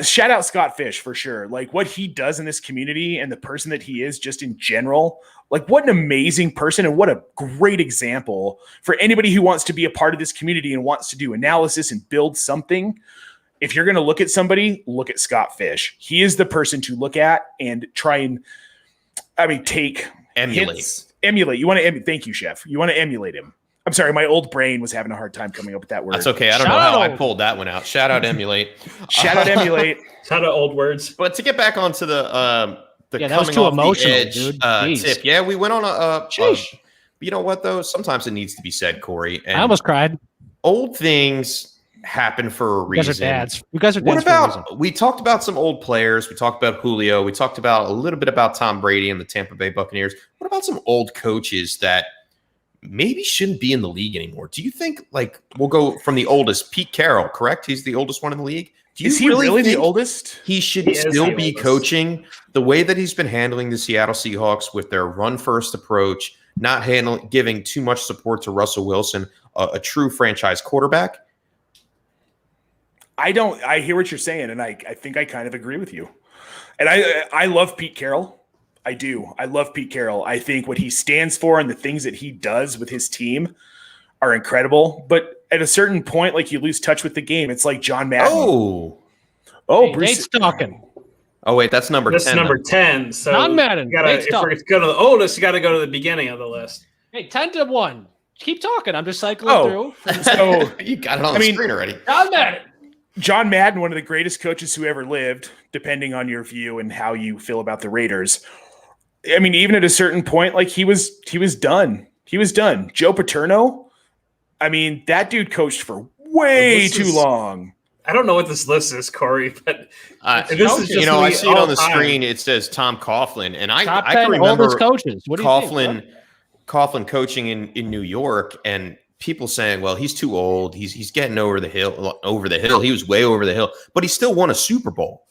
Speaker 5: Shout out Scott Fish for sure. Like what he does in this community and the person that he is just in general. Like what an amazing person and what a great example for anybody who wants to be a part of this community and wants to do analysis and build something. If you're going to look at somebody, look at Scott Fish. He is the person to look at and try and, emulate. You want to emulate. Thank you, Chef. You want to emulate him. I'm sorry, my old brain was having a hard time coming up with that word.
Speaker 2: That's okay. I don't know how I pulled that one out. Shout out emulate.
Speaker 5: Shout out emulate.
Speaker 3: Shout out old words.
Speaker 2: But to get back onto the
Speaker 4: that was too emotional,
Speaker 2: edge,
Speaker 4: dude.
Speaker 2: tip. Yeah, we went on you know what though? Sometimes it needs to be said, Corey. And
Speaker 4: I almost cried.
Speaker 2: Old things happen for a reason.
Speaker 4: You guys are dads.
Speaker 2: What about? We talked about some old players. We talked about Julio. We talked about a little bit about Tom Brady and the Tampa Bay Buccaneers. What about some old coaches that maybe shouldn't be in the league anymore? Do you think, like, we'll go from the oldest, Pete Carroll, correct? He's the oldest one in the league.
Speaker 5: Is he really the oldest?
Speaker 2: He should still be coaching the way that he's been handling the Seattle Seahawks with their run-first approach, not giving too much support to Russell Wilson, a true franchise quarterback.
Speaker 5: I hear what you're saying, and I think I kind of agree with you. And I love Pete Carroll. I do. I love Pete Carroll. I think what he stands for and the things that he does with his team are incredible. But at a certain point, like you lose touch with the game. It's like John Madden.
Speaker 4: Hey, Bruce. Nate's talking.
Speaker 2: Oh, wait, that's number 10.
Speaker 3: That's number 10. So
Speaker 4: John Madden.
Speaker 3: If we're going to go to the oldest, you got to go to the beginning of the list.
Speaker 4: Hey, 10-1. Keep talking. I'm just cycling through.
Speaker 2: So you got it on the screen already.
Speaker 4: John Madden.
Speaker 5: John Madden, one of the greatest coaches who ever lived, depending on your view and how you feel about the Raiders. I mean, even at a certain point, like he was done. He was done. Joe Paterno, I mean, that dude coached for way too long.
Speaker 3: I don't know what this list is, Corey, but
Speaker 2: this is just I see it on the screen. It says Tom Coughlin, and I can remember
Speaker 4: coaches. What do you think?
Speaker 2: Coughlin coaching in New York, and people saying, "Well, he's too old. He's getting over the hill. He was way over the hill, but he still won a Super Bowl."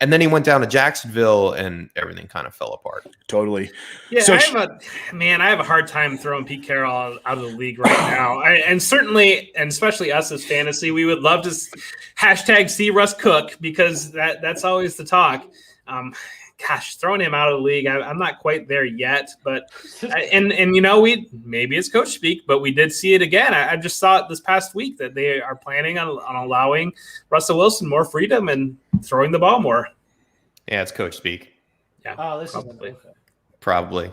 Speaker 2: And then he went down to Jacksonville, and everything kind of fell apart.
Speaker 5: Totally.
Speaker 3: Yeah, so I have a hard time throwing Pete Carroll out of the league right now. And especially us as fantasy, we would love to hashtag see Russ Cook because that's always the talk. Throwing him out of the league, I'm not quite there yet. But maybe it's coach speak, but we did see it again. I just saw it this past week that they are planning on allowing Russell Wilson more freedom and throwing the ball more.
Speaker 2: Yeah, it's coach speak.
Speaker 3: Yeah,
Speaker 4: this
Speaker 2: probably.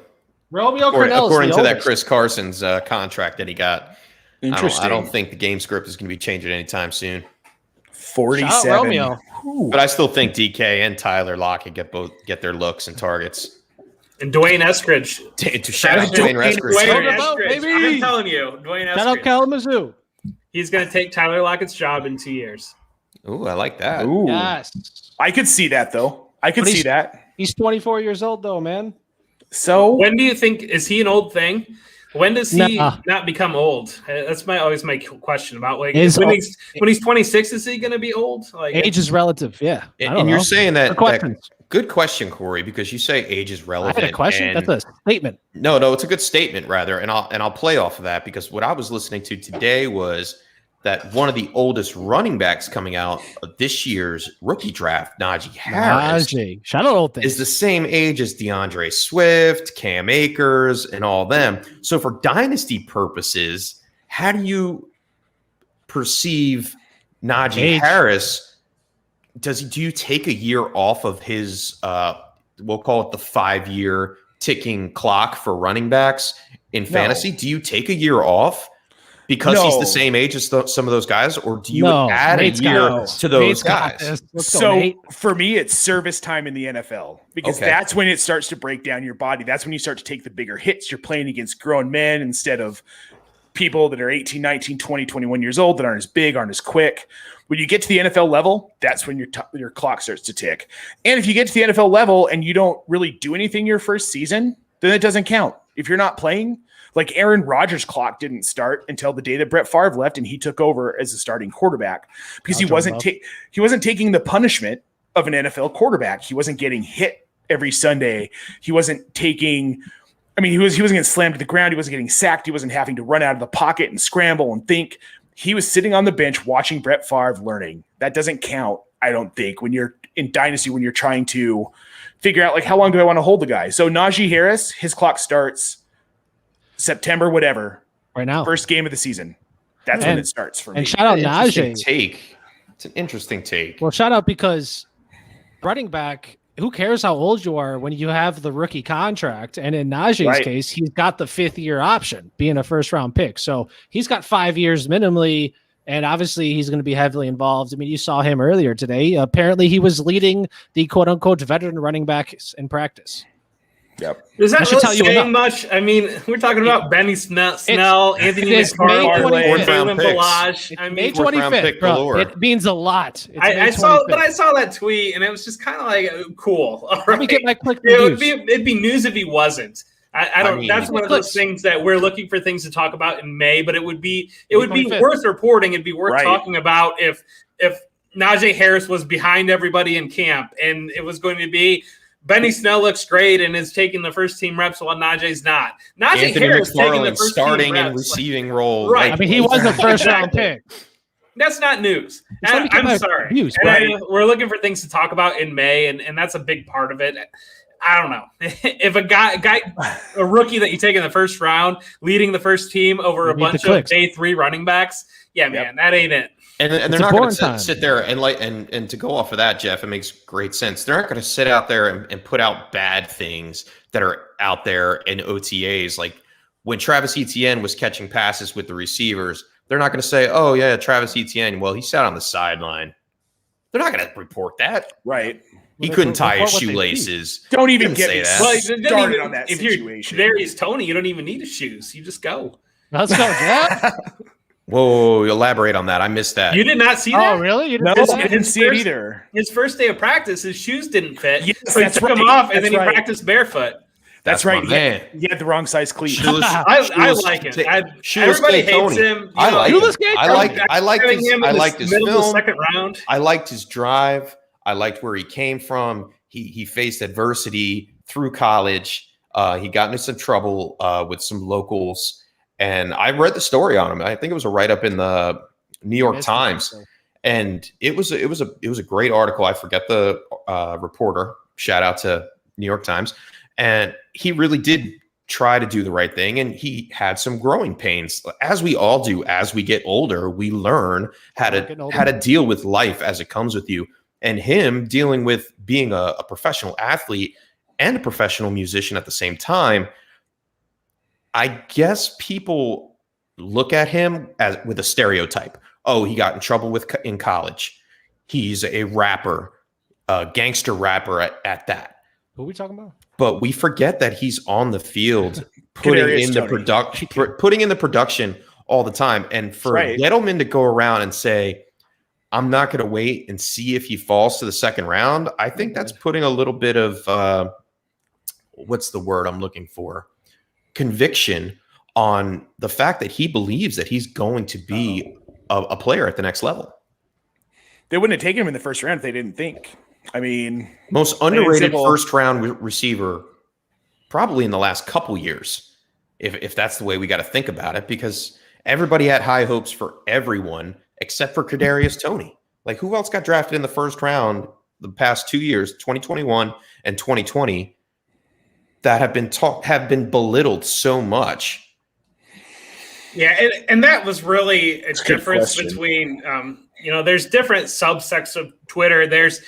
Speaker 4: Romeo Cornell,
Speaker 2: according to that Chris Carson's contract that he got.
Speaker 5: Interesting.
Speaker 2: I don't think the game script is going to be changing anytime soon.
Speaker 5: 47.
Speaker 4: Romeo.
Speaker 2: But I still think DK and Tyler Lockett get their looks and targets.
Speaker 3: And Dwayne Eskridge.
Speaker 2: Shout out Dwayne Eskridge.
Speaker 3: I'm telling you, Dwayne Eskridge.
Speaker 4: Shout out Kalamazoo.
Speaker 3: He's going to take Tyler Lockett's job in 2 years.
Speaker 2: Ooh, I like that.
Speaker 5: Ooh.
Speaker 4: Yes.
Speaker 5: I could see that, though. I could see that.
Speaker 4: He's 24 years old, though, man.
Speaker 5: So
Speaker 3: when do you think – is he an old thing? When does he not become old? That's always my question about when he's 26. Is he going to be old? Like
Speaker 4: age is relative. Yeah,
Speaker 2: and you're saying that good question, Corey, because you say age is relevant.
Speaker 4: I had a question. That's a statement.
Speaker 2: No, it's a good statement rather, and I'll play off of that because what I was listening to today was that one of the oldest running backs coming out of this year's rookie draft, Najee Harris,
Speaker 4: shout out old things,
Speaker 2: is the same age as DeAndre Swift, Cam Akers, and all them. So for dynasty purposes, how do you perceive Najee Harris? Do you take a year off of his we'll call it the 5-year ticking clock for running backs in fantasy? Do you take a year off because he's the same age as some of those guys, or do you add a year to those guys?
Speaker 5: So for me, it's service time in the NFL because that's when it starts to break down your body. That's when you start to take the bigger hits. You're playing against grown men instead of people that are 18, 19, 20, 21 years old that aren't as big, aren't as quick. When you get to the NFL level, that's when your clock starts to tick. And if you get to the NFL level and you don't really do anything your first season, then it doesn't count. If you're not playing, like Aaron Rodgers' clock didn't start until the day that Brett Favre left and he took over as a starting quarterback because he wasn't taking the punishment of an NFL quarterback. He wasn't getting hit every Sunday. He wasn't taking – I mean, he wasn't getting slammed to the ground. He wasn't getting sacked. He wasn't having to run out of the pocket and scramble and think. He was sitting on the bench watching Brett Favre learning. That doesn't count, I don't think, when you're in Dynasty, when you're trying to figure out, like, how long do I want to hold the guy? So Najee Harris, his clock starts – September, whatever.
Speaker 4: Right now.
Speaker 5: First game of the season. That's when it starts for me.
Speaker 4: And shout out Najee.
Speaker 2: It's an interesting take.
Speaker 4: Well, shout out because running back, who cares how old you are when you have the rookie contract? And in Najee's case, he's got the 5th-year option, being a first-round pick. So he's got 5 years minimally, and obviously he's going to be heavily involved. I mean, you saw him earlier today. Apparently he was leading the quote-unquote veteran running backs in practice.
Speaker 5: Yep.
Speaker 3: Does that really say much? I mean, we're talking about Benny Snell, Anthony McFarland, Kalen Balazs. I mean,
Speaker 4: 25th, bro. It means a lot.
Speaker 3: I saw that tweet, and it was just kind of like, cool. All right.
Speaker 4: Let me get my click.
Speaker 3: It'd be news if he wasn't. I don't. That's one of those things that we're looking for things to talk about in May, but it would be worth reporting. It'd be worth talking about if Najee Harris was behind everybody in camp, and it was going to be. Benny Snell looks great and is taking the first team reps while Najee's not. Najee Harris taking the first
Speaker 2: starting
Speaker 3: team reps,
Speaker 2: and receiving role.
Speaker 3: Right.
Speaker 4: I mean, he was a first-round pick.
Speaker 3: That's not news. I'm sorry.
Speaker 4: News,
Speaker 3: we're looking for things to talk about in May, and that's a big part of it. I don't know. If a rookie that you take in the first round, leading the first team over a bunch of day 3 running backs, man, that ain't it.
Speaker 2: And they're not going to sit there and to go off of that, Jeff, it makes great sense. They're not going to sit out there and put out bad things that are out there in OTAs. Like when Travis Etienne was catching passes with the receivers, they're not going to say, oh, yeah, Travis Etienne, well, he sat on the sideline. They're not going to report that.
Speaker 5: Right.
Speaker 2: He couldn't tie his shoelaces.
Speaker 5: Don't even get me started on that
Speaker 3: situation. If you're Darius Toney, you don't even need his shoes. You just go.
Speaker 4: Let's go, Jeff.
Speaker 2: Whoa, elaborate on that. I missed that.
Speaker 3: You did not see that?
Speaker 4: Oh, really? You
Speaker 5: didn't I didn't see it either.
Speaker 3: His first day of practice, his shoes didn't fit.
Speaker 5: Yes,
Speaker 3: so he took them off, and then he practiced barefoot.
Speaker 5: That's right. He had the wrong size cleats.
Speaker 3: I like him. Everybody hates him.
Speaker 2: I liked his film.
Speaker 3: Second round.
Speaker 2: I liked his drive. I liked where he came from. He faced adversity through college. He got into some trouble with some locals. And I read the story on him. I think it was a write-up in the New York Times, and it was a great article. I forget the reporter. Shout out to New York Times, and he really did try to do the right thing. And he had some growing pains, as we all do. As we get older, we learn how to deal with life as it comes with you. And him dealing with being a professional athlete and a professional musician at the same time. I guess people look at him with a stereotype. Oh, he got in trouble in college. He's a rapper, a gangster rapper at that.
Speaker 4: Who are we talking about?
Speaker 2: But we forget that he's on the field putting in the production all the time. And for Gettleman to go around and say, I'm not going to wait and see if he falls to the second round, I think that's putting a little bit of what's the word I'm looking for? Conviction on the fact that he believes that he's going to be a player at the next level.
Speaker 5: They wouldn't have taken him in the first round if they didn't think. I mean,
Speaker 2: most underrated first round receiver probably in the last couple years, if that's the way we got to think about it, because everybody had high hopes for everyone except for Kadarius Toney. Like, who else got drafted in the first round the past 2 years, 2021 and 2020, that have been belittled so much?
Speaker 3: Yeah, and that was really a difference between, there's different subsects of Twitter. There's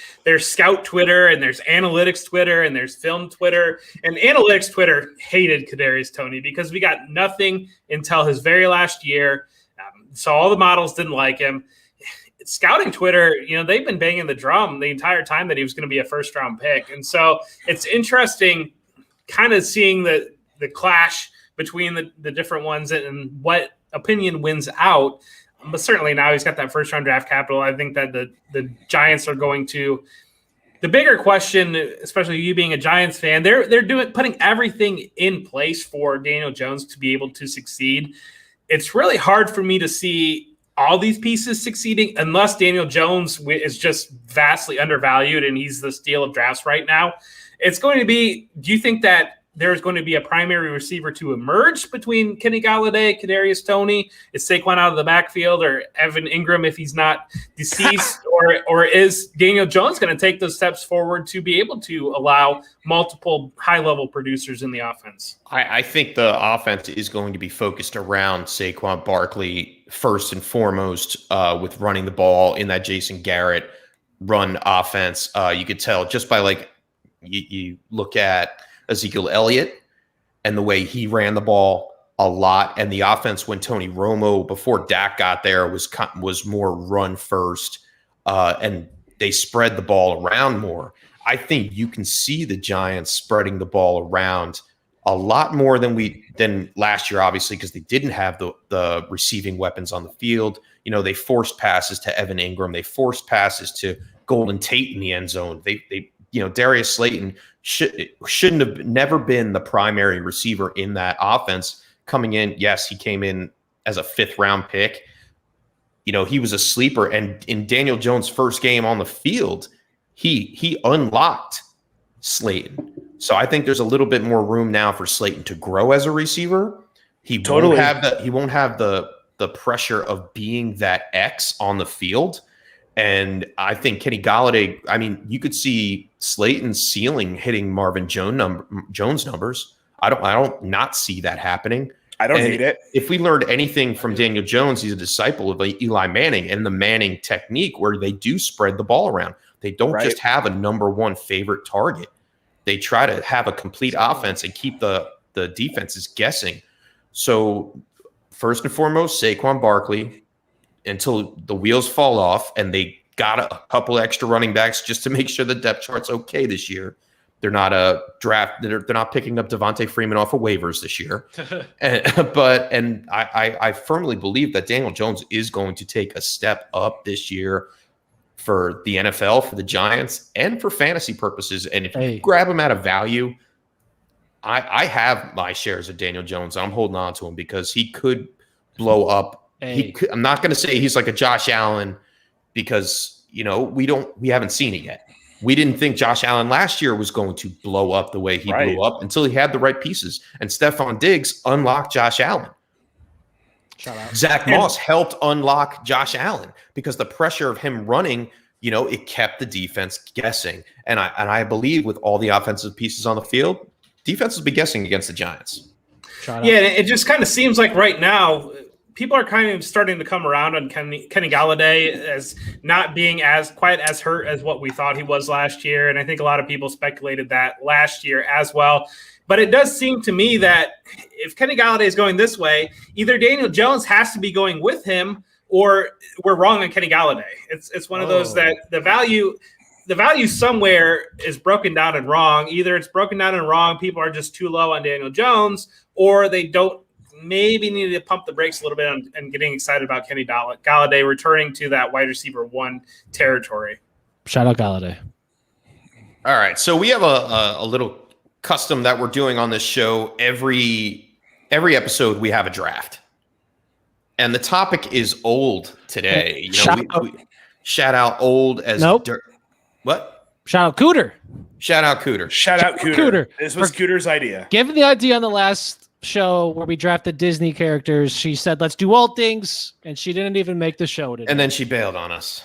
Speaker 3: scout Twitter, and there's analytics Twitter, and there's film Twitter. And analytics Twitter hated Kadarius Toney because we got nothing until his very last year. So all the models didn't like him. Scouting Twitter, they've been banging the drum the entire time that he was going to be a first-round pick. And so it's interesting kind of seeing the clash between the different ones and what opinion wins out. But certainly now he's got that first round draft capital. I think that the Giants are going to – the bigger question, especially you being a Giants fan, they're putting everything in place for Daniel Jones to be able to succeed. It's really hard for me to see all these pieces succeeding unless Daniel Jones is just vastly undervalued and he's the steal of drafts right now. It's going to be – do you think that there's going to be a primary receiver to emerge between Kenny Golladay, Kadarius Toney? Is Saquon out of the backfield, or Evan Ingram if he's not deceased? or is Daniel Jones going to take those steps forward to be able to allow multiple high-level producers in the offense?
Speaker 2: I think the offense is going to be focused around Saquon Barkley first and foremost, with running the ball in that Jason Garrett run offense. You could tell just by you look at Ezekiel Elliott and the way he ran the ball a lot, and the offense when Tony Romo, before Dak got there, was more run first, and they spread the ball around more. I think you can see the Giants spreading the ball around a lot more than last year, obviously, because they didn't have the receiving weapons on the field. They forced passes to Evan Ingram, they forced passes to Golden Tate in the end zone. They Darius Slayton shouldn't have never been the primary receiver in that offense coming in. Yes, he came in as a 5th round pick. He was a sleeper, and in Daniel Jones' first game on the field, he unlocked Slayton. So I think there's a little bit more room now for Slayton to grow as a receiver. He won't have the pressure of being that X on the field. And I think Kenny Golladay, you could see Slayton's ceiling hitting Marvin Jones numbers. I don't not see that happening.
Speaker 5: I don't hate it.
Speaker 2: If we learned anything from Daniel Jones, he's a disciple of Eli Manning and the Manning technique, where they do spread the ball around. They don't just have a number one favorite target. They try to have a complete offense and keep the defenses guessing. So first and foremost, Saquon Barkley, until the wheels fall off, and they got a couple extra running backs just to make sure the depth chart's okay this year. They're not they're not picking up Devontae Freeman off of waivers this year. I firmly believe that Daniel Jones is going to take a step up this year for the NFL, for the Giants, and for fantasy purposes. And if you grab him at a value, I have my shares of Daniel Jones. I'm holding on to him because he could blow up. I'm not going to say he's like a Josh Allen, because we haven't seen it yet. We didn't think Josh Allen last year was going to blow up the way he blew up until he had the right pieces. And Stephon Diggs unlocked Josh Allen.
Speaker 4: Shout out.
Speaker 2: Zach Moss helped unlock Josh Allen because the pressure of him running, it kept the defense guessing. And I believe with all the offensive pieces on the field, defense will be guessing against the Giants.
Speaker 3: Yeah, it just kind of seems like right now people are kind of starting to come around on Kenny Golladay as not being quite as hurt as what we thought he was last year. And I think a lot of people speculated that last year as well. But it does seem to me that if Kenny Golladay is going this way, either Daniel Jones has to be going with him, or we're wrong on Kenny Golladay. It's one of those that the value somewhere is broken down and wrong. Either it's broken down and wrong, people are just too low on Daniel Jones, or they don't maybe need to pump the brakes a little bit and getting excited about Kenny Golladay returning to that wide receiver 1 territory.
Speaker 4: Shout out Golladay.
Speaker 2: All right, so we have a little custom that we're doing on this show every every episode we have a draft. And the topic is old today. You know, shout out old as dirt. What?
Speaker 4: Shout out Cooter.
Speaker 2: Shout out Cooter.
Speaker 5: Shout out Cooter. This was Cooter's idea.
Speaker 4: Given the idea on the last show where we drafted Disney characters, she said, let's do old things. And she didn't even make the show today.
Speaker 2: And then she bailed on us.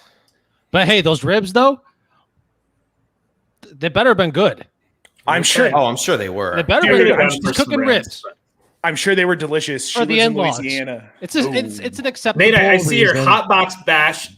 Speaker 4: But hey, those ribs, though, they better have been good.
Speaker 5: I'm sure.
Speaker 2: Oh, I'm sure they were.
Speaker 4: They better have been good. Cooking ribs.
Speaker 5: I'm sure they were delicious. She
Speaker 4: Or the
Speaker 5: lives in
Speaker 4: in-laws.
Speaker 5: Louisiana.
Speaker 4: It's an acceptable
Speaker 3: Nate, I see your
Speaker 4: reason.
Speaker 3: hot box batch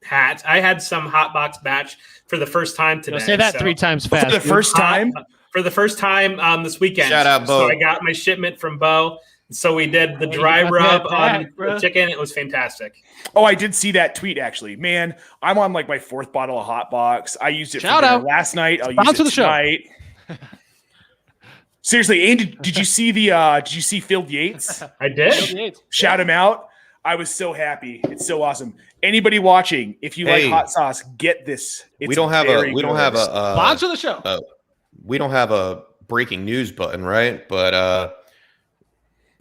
Speaker 3: hat. I had some hot box batch for the first time today.
Speaker 4: Say that 3 times fast.
Speaker 5: For the first time?
Speaker 3: For the first time this weekend.
Speaker 2: Shout out, Bo.
Speaker 3: So I got my shipment from Bo. So we did the dry rub on the chicken. It was fantastic.
Speaker 5: Oh, I did see that tweet, actually. Man, I'm on like my 4th bottle of Hot Box. I used it for dinner last night. I'll use it tonight. Seriously, Andy, did you see Phil Yates?
Speaker 3: I did.
Speaker 5: Shout him out. I was so happy. It's so awesome. Anybody watching, if you like hot sauce, get this.
Speaker 2: We don't have a
Speaker 4: sponsor the show.
Speaker 2: We don't have a breaking news button, right? But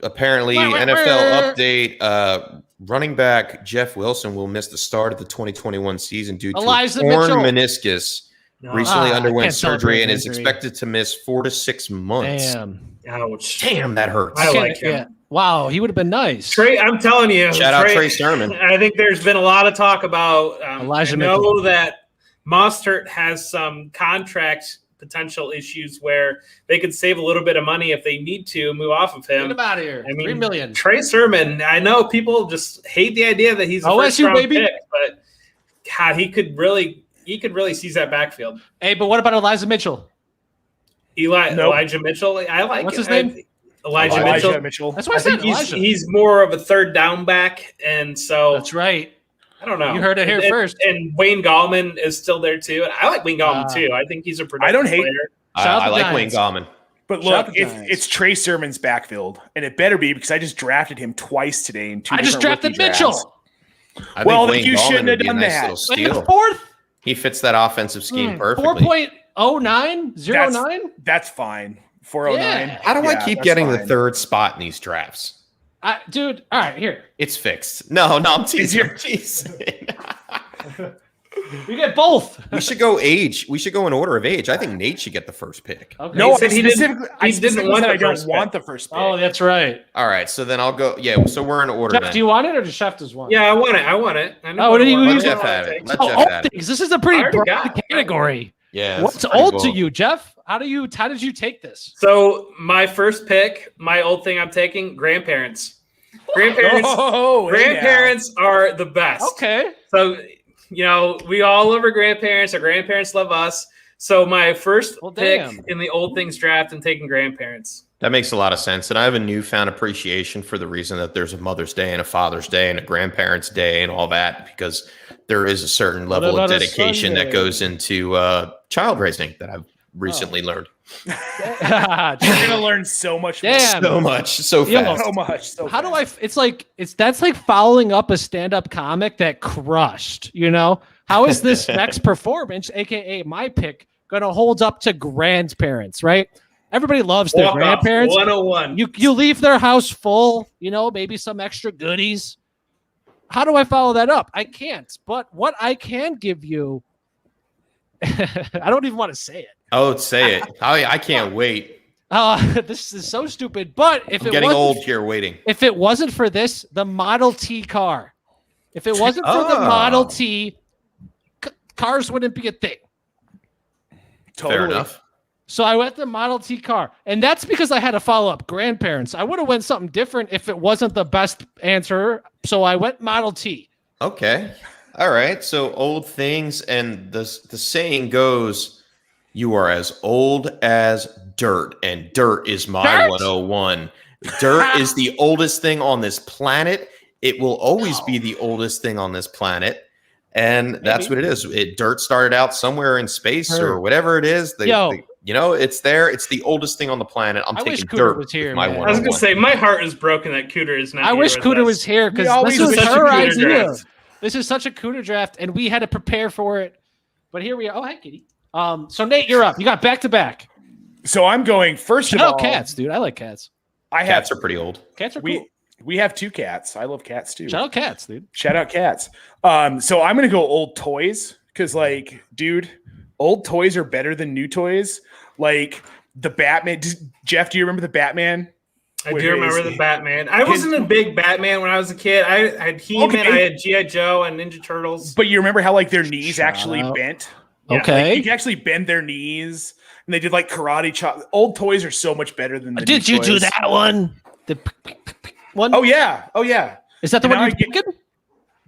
Speaker 2: apparently, NFL update: running back Jeff Wilson will miss the start of the 2021 season due to torn meniscus. Recently underwent surgery and is expected to miss 4 to 6 months.
Speaker 4: Damn.
Speaker 3: Ouch.
Speaker 2: Damn, that hurts.
Speaker 3: I like him.
Speaker 4: Yeah. Wow, he would have been nice.
Speaker 3: Trey, I'm telling you.
Speaker 2: Shout out Trey Sermon.
Speaker 3: I think there's been a lot of talk about
Speaker 4: Elijah
Speaker 3: I know
Speaker 4: Mitchell.
Speaker 3: that Mostert has some contract potential issues where they could save a little bit of money if they need to move off of him.
Speaker 4: Get him out of here.
Speaker 3: I mean,
Speaker 4: $3 million.
Speaker 3: Trey Sermon, I know people just hate the idea that he's a
Speaker 4: OSU,
Speaker 3: first-round
Speaker 4: baby.
Speaker 3: pick, but God, he could really seize that backfield.
Speaker 4: Hey, but what about Elijah Mitchell?
Speaker 3: Elijah Mitchell, I like.
Speaker 4: What's his name?
Speaker 3: Elijah
Speaker 5: Mitchell.
Speaker 4: That's why I said
Speaker 3: he's more of a third down back, and so
Speaker 4: that's right.
Speaker 3: I don't know.
Speaker 4: You heard it here first.
Speaker 3: And Wayne Gallman is still there too. I like Wayne Gallman too. I think he's a productive
Speaker 5: I don't hate.
Speaker 3: player.
Speaker 2: I like Wayne Gallman.
Speaker 5: But look, it's Trey Sermon's backfield, and it better be because I just drafted him twice today in 2
Speaker 4: I just drafted Mitchell.
Speaker 5: Well, you shouldn't have done that.
Speaker 4: In the 4th?
Speaker 2: He fits that offensive scheme perfectly.
Speaker 4: 4.0909?
Speaker 5: That's fine. 409.
Speaker 4: Yeah.
Speaker 2: How do I keep getting the 3rd spot in these drafts?
Speaker 4: Dude, all right, here.
Speaker 2: It's fixed. No, I'm teasing.
Speaker 4: You get both.
Speaker 2: We should go age. We should go in order of age. I think Nate should get the first pick.
Speaker 4: Okay.
Speaker 5: No,
Speaker 3: he didn't want
Speaker 5: I
Speaker 3: the
Speaker 5: don't
Speaker 3: first
Speaker 5: want
Speaker 3: pick.
Speaker 5: the first pick.
Speaker 4: Oh, that's right.
Speaker 2: All right, so then I'll go. Yeah, so we're in order.
Speaker 4: Jeff,
Speaker 2: then.
Speaker 4: do you want it or does Chef just want it?
Speaker 3: Yeah, I want it. I know
Speaker 4: Oh,
Speaker 3: what I want.
Speaker 2: Let Jeff have it. Let Jeff
Speaker 4: Old
Speaker 2: have it.
Speaker 4: things. This is a pretty
Speaker 3: I already
Speaker 4: broad
Speaker 3: got it.
Speaker 4: category.
Speaker 2: Yeah.
Speaker 4: What's old to you, Jeff? How did you take this?
Speaker 3: So my first pick, my old thing I'm taking, grandparents. Grandparents are the best.
Speaker 4: Okay.
Speaker 3: So, we all love our grandparents. Our grandparents love us. So my first pick in the old things draft, I'm taking grandparents.
Speaker 2: That makes a lot of sense. And I have a newfound appreciation for the reason that there's a Mother's Day and a Father's Day and a Grandparents' Day and all that, because there is a certain level of dedication that goes into child raising that I've recently learned.
Speaker 5: You're gonna learn so much more.
Speaker 4: Damn.
Speaker 2: So much, so fast.
Speaker 5: So much. So
Speaker 4: How
Speaker 5: fast.
Speaker 4: do I? That's like following up a stand-up comic that crushed. How is this next performance, aka my pick, gonna hold up to grandparents? Right? Everybody loves their grandparents.
Speaker 3: 101.
Speaker 4: You leave their house full. Maybe some extra goodies. How do I follow that up? I can't. But what I can give you, I don't even want to say it.
Speaker 2: Oh, say it. I can't wait.
Speaker 4: This is so stupid. But if
Speaker 2: I'm getting old here waiting.
Speaker 4: If it wasn't for this, the Model T car. If it wasn't for the Model T, cars wouldn't be a thing.
Speaker 5: Totally.
Speaker 2: Fair enough.
Speaker 4: So I went the Model T car. And that's because I had to follow up grandparents. I would have went something different if it wasn't the best answer. So I went Model T.
Speaker 2: Okay. All right. So old things, and the saying goes, you are as old as dirt, and dirt is my 101. Dirt is the oldest thing on this planet. It will always be the oldest thing on this planet. And that's what it is. Dirt started out somewhere in space or whatever it is. It's there. It's the oldest thing on the planet. I
Speaker 4: wish
Speaker 2: taking
Speaker 4: Cooter
Speaker 2: dirt.
Speaker 4: was here,
Speaker 2: My
Speaker 4: man.
Speaker 2: 101.
Speaker 3: I was going to say, my heart is broken that Cooter is not
Speaker 4: I
Speaker 3: here
Speaker 4: wish
Speaker 3: with
Speaker 4: Cooter
Speaker 3: us.
Speaker 4: was here because
Speaker 5: always
Speaker 4: this is
Speaker 3: such a
Speaker 4: her
Speaker 3: Cooter
Speaker 4: idea.
Speaker 3: draft.
Speaker 4: This is such a Cooter draft, and we had to prepare for it. But here we are. Oh, hi, Kitty. So Nate, you're up. You got back to back.
Speaker 5: So I'm going first of all.
Speaker 4: Cats, dude. I like cats.
Speaker 2: Cats are pretty old.
Speaker 4: Cats are cool.
Speaker 5: We have 2 cats. I love cats too.
Speaker 4: Shout out cats, dude.
Speaker 5: Shout out cats. So I'm gonna go old toys because, like, dude, old toys are better than new toys. Like the Batman. Jeff, do you remember the Batman?
Speaker 3: I do remember the Batman. I wasn't a big Batman when I was a kid. I had He-Man, I had G.I. Joe, and Ninja Turtles.
Speaker 5: But you remember how, like, their knees actually bent?
Speaker 3: Yeah.
Speaker 4: Okay.
Speaker 5: Like, you can actually bend their knees, and they did, like, karate chop. Old toys are so much better than the
Speaker 4: Did
Speaker 5: new
Speaker 4: you do
Speaker 5: toys.
Speaker 4: that one? The one?
Speaker 5: Oh, yeah.
Speaker 4: Is that the
Speaker 5: And
Speaker 4: one
Speaker 5: now
Speaker 4: you're thinking?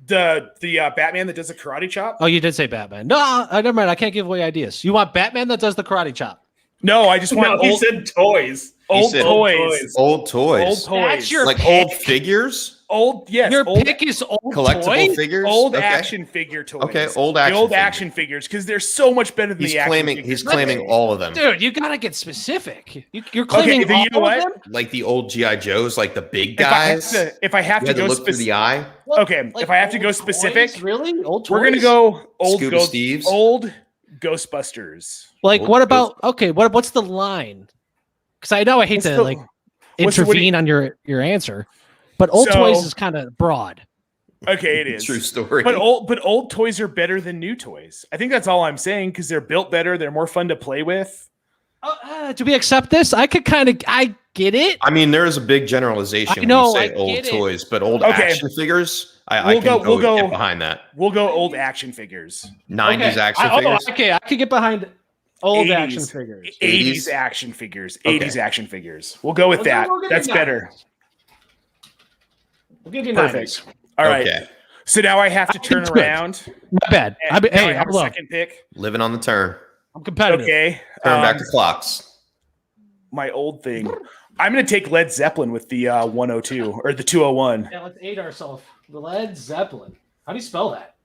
Speaker 5: The Batman that does a karate chop?
Speaker 4: Oh, you did say Batman. No, never mind. I can't give away ideas. You want Batman that does the karate chop?
Speaker 5: No, I just want
Speaker 3: No, he said toys.
Speaker 5: old
Speaker 2: said
Speaker 5: toys.
Speaker 2: Old toys.
Speaker 5: Old toys.
Speaker 4: That's your
Speaker 2: Like
Speaker 4: pick?
Speaker 2: old figures?
Speaker 5: Old, yes.
Speaker 4: Your
Speaker 5: old,
Speaker 4: pick is old
Speaker 2: Collectible
Speaker 4: toy?
Speaker 2: figures?
Speaker 5: old
Speaker 2: Okay.
Speaker 5: action figure toys.
Speaker 2: Okay, old action
Speaker 5: The old
Speaker 2: figures.
Speaker 5: action figures, because they're so much better than
Speaker 2: He's
Speaker 5: the action
Speaker 2: claiming
Speaker 5: figures.
Speaker 2: he's claiming all of them.
Speaker 4: Dude, you gotta get specific. You're claiming
Speaker 5: then you know
Speaker 4: all
Speaker 5: what?
Speaker 4: of them?
Speaker 2: Like the old G.I. Joes, like the big
Speaker 5: If I have
Speaker 2: guys.
Speaker 5: to, if I have
Speaker 2: You
Speaker 5: to
Speaker 2: had to
Speaker 5: go
Speaker 2: look through the
Speaker 5: specific,
Speaker 2: eye.
Speaker 5: okay. If I have to go
Speaker 4: old
Speaker 5: specific,
Speaker 4: toys? Really? Old toys?
Speaker 5: we're gonna go old
Speaker 2: Scuba Steves?
Speaker 5: old Ghostbusters.
Speaker 4: Like,
Speaker 2: Old
Speaker 4: what about what's the line? Because I know I hate
Speaker 5: What's
Speaker 4: to
Speaker 5: the-
Speaker 4: like
Speaker 5: what's the- what do you-
Speaker 4: intervene on your answer, but old
Speaker 5: So-
Speaker 4: toys is kind of broad.
Speaker 5: Okay, it is
Speaker 2: True story.
Speaker 5: But old toys are better than new toys. I think that's all I'm saying because they're built better. They're more fun to play with.
Speaker 4: Do we accept this? I get it.
Speaker 2: I mean, there is a big generalization
Speaker 4: I know,
Speaker 2: when you
Speaker 4: I
Speaker 2: say old
Speaker 4: get it.
Speaker 2: toys, but old
Speaker 5: Okay.
Speaker 2: action figures, I
Speaker 5: We'll
Speaker 2: can
Speaker 5: go-
Speaker 2: get behind that.
Speaker 5: We'll go old action figures.
Speaker 2: 90s action figures.
Speaker 4: Okay, I could get behind old
Speaker 5: 80s
Speaker 4: action figures.
Speaker 5: 80s
Speaker 2: 80s?
Speaker 5: action figures.
Speaker 2: Okay.
Speaker 5: 80s action figures. We'll go with
Speaker 4: We'll
Speaker 5: that.
Speaker 4: go get
Speaker 5: That's
Speaker 4: the
Speaker 5: better.
Speaker 4: We'll give you
Speaker 5: Perfect.
Speaker 4: 90s.
Speaker 5: All right.
Speaker 2: Okay.
Speaker 5: So now I have to turn
Speaker 4: It's good.
Speaker 5: around.
Speaker 4: Not bad.
Speaker 5: And now I
Speaker 4: Hey,
Speaker 5: have a
Speaker 4: hold on.
Speaker 5: second pick.
Speaker 2: Living on the turn.
Speaker 4: I'm competitive.
Speaker 5: Okay.
Speaker 2: Turn back the clocks.
Speaker 5: My old thing. I'm going to take Led Zeppelin with the 102 or the 201.
Speaker 4: Yeah, let's aid ourselves. The Led Zeppelin. How do you spell that?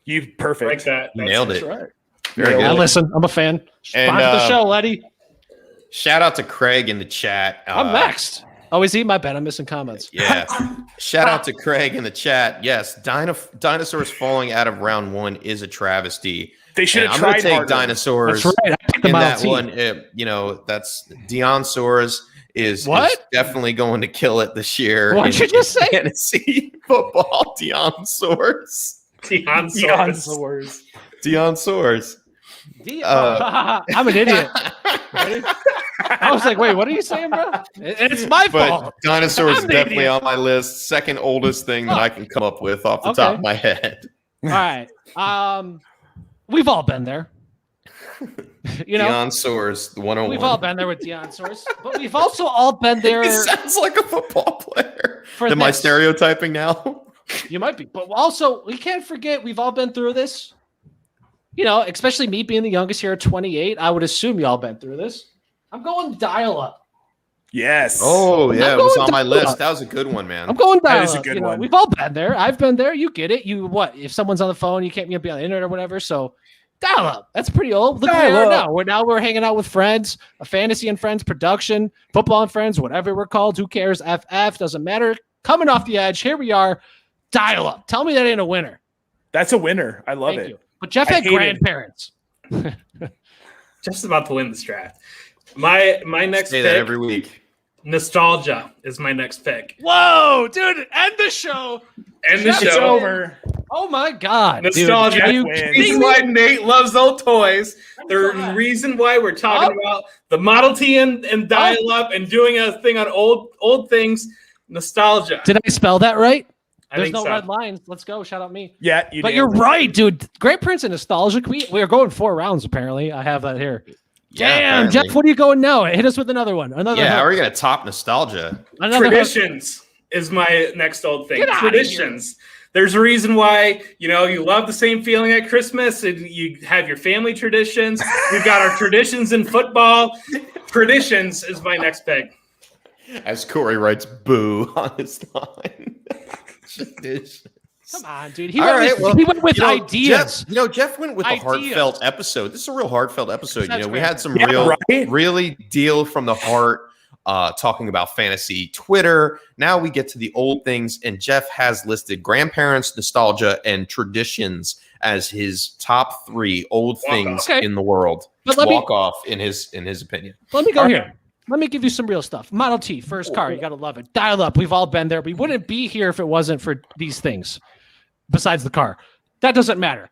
Speaker 5: You
Speaker 3: Like
Speaker 5: perfect.
Speaker 3: that.
Speaker 2: You nailed
Speaker 5: That's
Speaker 2: it.
Speaker 5: right.
Speaker 2: Very
Speaker 5: Yeah,
Speaker 4: I
Speaker 2: good.
Speaker 4: listen. I'm a fan.
Speaker 2: And,
Speaker 4: Sponsor the show, Letty.
Speaker 2: Shout out to Craig in the chat.
Speaker 4: I'm next. Oh, is he? My bad. I'm missing comments.
Speaker 2: Yeah. Shout out to Craig in the chat. Yes, dinosaurs falling out of round 1 is a travesty.
Speaker 5: They should
Speaker 2: And
Speaker 5: have
Speaker 2: I'm going
Speaker 5: tried
Speaker 2: to take
Speaker 5: harder.
Speaker 2: dinosaurs
Speaker 4: That's right. I picked the
Speaker 2: in
Speaker 4: Model
Speaker 2: that
Speaker 4: T.
Speaker 2: one. That's Dionsaurus is
Speaker 4: What?
Speaker 2: definitely going to kill it this year.
Speaker 4: What'd
Speaker 2: in
Speaker 4: you just say?
Speaker 2: Fantasy football. Dionsaurus.
Speaker 3: Dionsaurus.
Speaker 2: Dionsaurus.
Speaker 4: I'm an idiot. I was like, wait, what are you saying, bro? It's my
Speaker 2: But
Speaker 4: fault.
Speaker 2: dinosaurs is
Speaker 4: I'm the
Speaker 2: definitely
Speaker 4: idiot.
Speaker 2: on my list. Second oldest thing that I can come up with off the
Speaker 4: Okay.
Speaker 2: top of my head.
Speaker 4: All right. We've all been there. You know,
Speaker 2: Dionsaurus, the 101.
Speaker 4: we've all been there with Dionsaurus, but we've also all been there
Speaker 2: He sounds like a football player.
Speaker 4: for
Speaker 2: Am I
Speaker 4: this.
Speaker 2: stereotyping now?
Speaker 4: You might be, but also we can't forget we've all been through this. You know, especially me being the youngest here at 28, I would assume you all been through this. I'm going dial up.
Speaker 5: Yes.
Speaker 2: Oh, yeah, it was
Speaker 4: going
Speaker 2: on my
Speaker 4: to-
Speaker 2: list. That was a good one, man.
Speaker 4: I'm going dial
Speaker 5: That is a
Speaker 4: up.
Speaker 5: good
Speaker 4: You know,
Speaker 5: one.
Speaker 4: we've all been there. I've been there. You get it. You what? If someone's on the phone, you can't be on the internet or whatever. So dial up. That's pretty old. Look where we
Speaker 5: Dial
Speaker 4: are
Speaker 5: up.
Speaker 4: now. We're hanging out with friends, a fantasy and friends production, football and friends, whatever we're called. Who cares? FF doesn't matter. Coming off the edge. Here we are. Dial up. Tell me that ain't a winner.
Speaker 5: That's a winner. I love
Speaker 4: Thank
Speaker 5: it.
Speaker 4: you. But Jeff
Speaker 5: I
Speaker 4: had
Speaker 5: hate it.
Speaker 4: grandparents.
Speaker 3: Just about to win this draft. My next
Speaker 2: Say
Speaker 3: pick,
Speaker 2: that every week.
Speaker 3: nostalgia is my next pick.
Speaker 4: Whoa, dude! End the show.
Speaker 3: And the
Speaker 4: Jeff's
Speaker 5: It's
Speaker 3: show.
Speaker 5: over.
Speaker 4: Oh my god,
Speaker 3: Nostalgia.
Speaker 4: Dude, are you
Speaker 5: Jeff wins.
Speaker 4: kidding
Speaker 3: Reason
Speaker 4: me?
Speaker 3: why Nate loves old toys. The
Speaker 4: God.
Speaker 3: reason why we're talking about the Model T and dial up and doing a thing on old things. Nostalgia.
Speaker 4: Did I spell that right?
Speaker 3: I
Speaker 4: There's
Speaker 3: think
Speaker 4: no
Speaker 3: so.
Speaker 4: red lines. Let's go. Shout out me.
Speaker 5: Yeah, you
Speaker 4: But
Speaker 5: did.
Speaker 4: you're right, dude. Great Prince and nostalgic. We are going 4 rounds apparently. I have that here.
Speaker 2: Yeah,
Speaker 4: Damn,
Speaker 2: apparently.
Speaker 4: Jeff, what are you going now? Hit us with another one. Another
Speaker 2: Yeah,
Speaker 4: hook.
Speaker 2: how are you going to top nostalgia?
Speaker 4: Another hook.
Speaker 3: Traditions is my next old thing.
Speaker 4: Get outta
Speaker 3: Traditions. There's a reason why, you love the same feeling at Christmas and you have your family traditions. We've got our traditions in football. Traditions is my next pick.
Speaker 2: As Corey writes boo on his line.
Speaker 4: Come on, dude. He
Speaker 2: All
Speaker 4: went
Speaker 2: right,
Speaker 4: with,
Speaker 2: well,
Speaker 4: he went with
Speaker 2: you know,
Speaker 4: ideas.
Speaker 2: Jeff went with a
Speaker 4: Ideas.
Speaker 2: heartfelt episode. This is a real heartfelt episode.
Speaker 4: That's
Speaker 2: We
Speaker 4: great.
Speaker 2: had some
Speaker 5: Yeah, right?
Speaker 2: really deal from the heart talking about fantasy Twitter. Now we get to the old things, and Jeff has listed grandparents, nostalgia, and traditions as his top 3 old things in the world.
Speaker 4: But
Speaker 2: Walk off in his opinion.
Speaker 4: Let me go here. Let me give you some real stuff. Model T, first car, you got to love it. Dial up. We've all been there. We wouldn't be here if it wasn't for these things besides the car. That doesn't matter.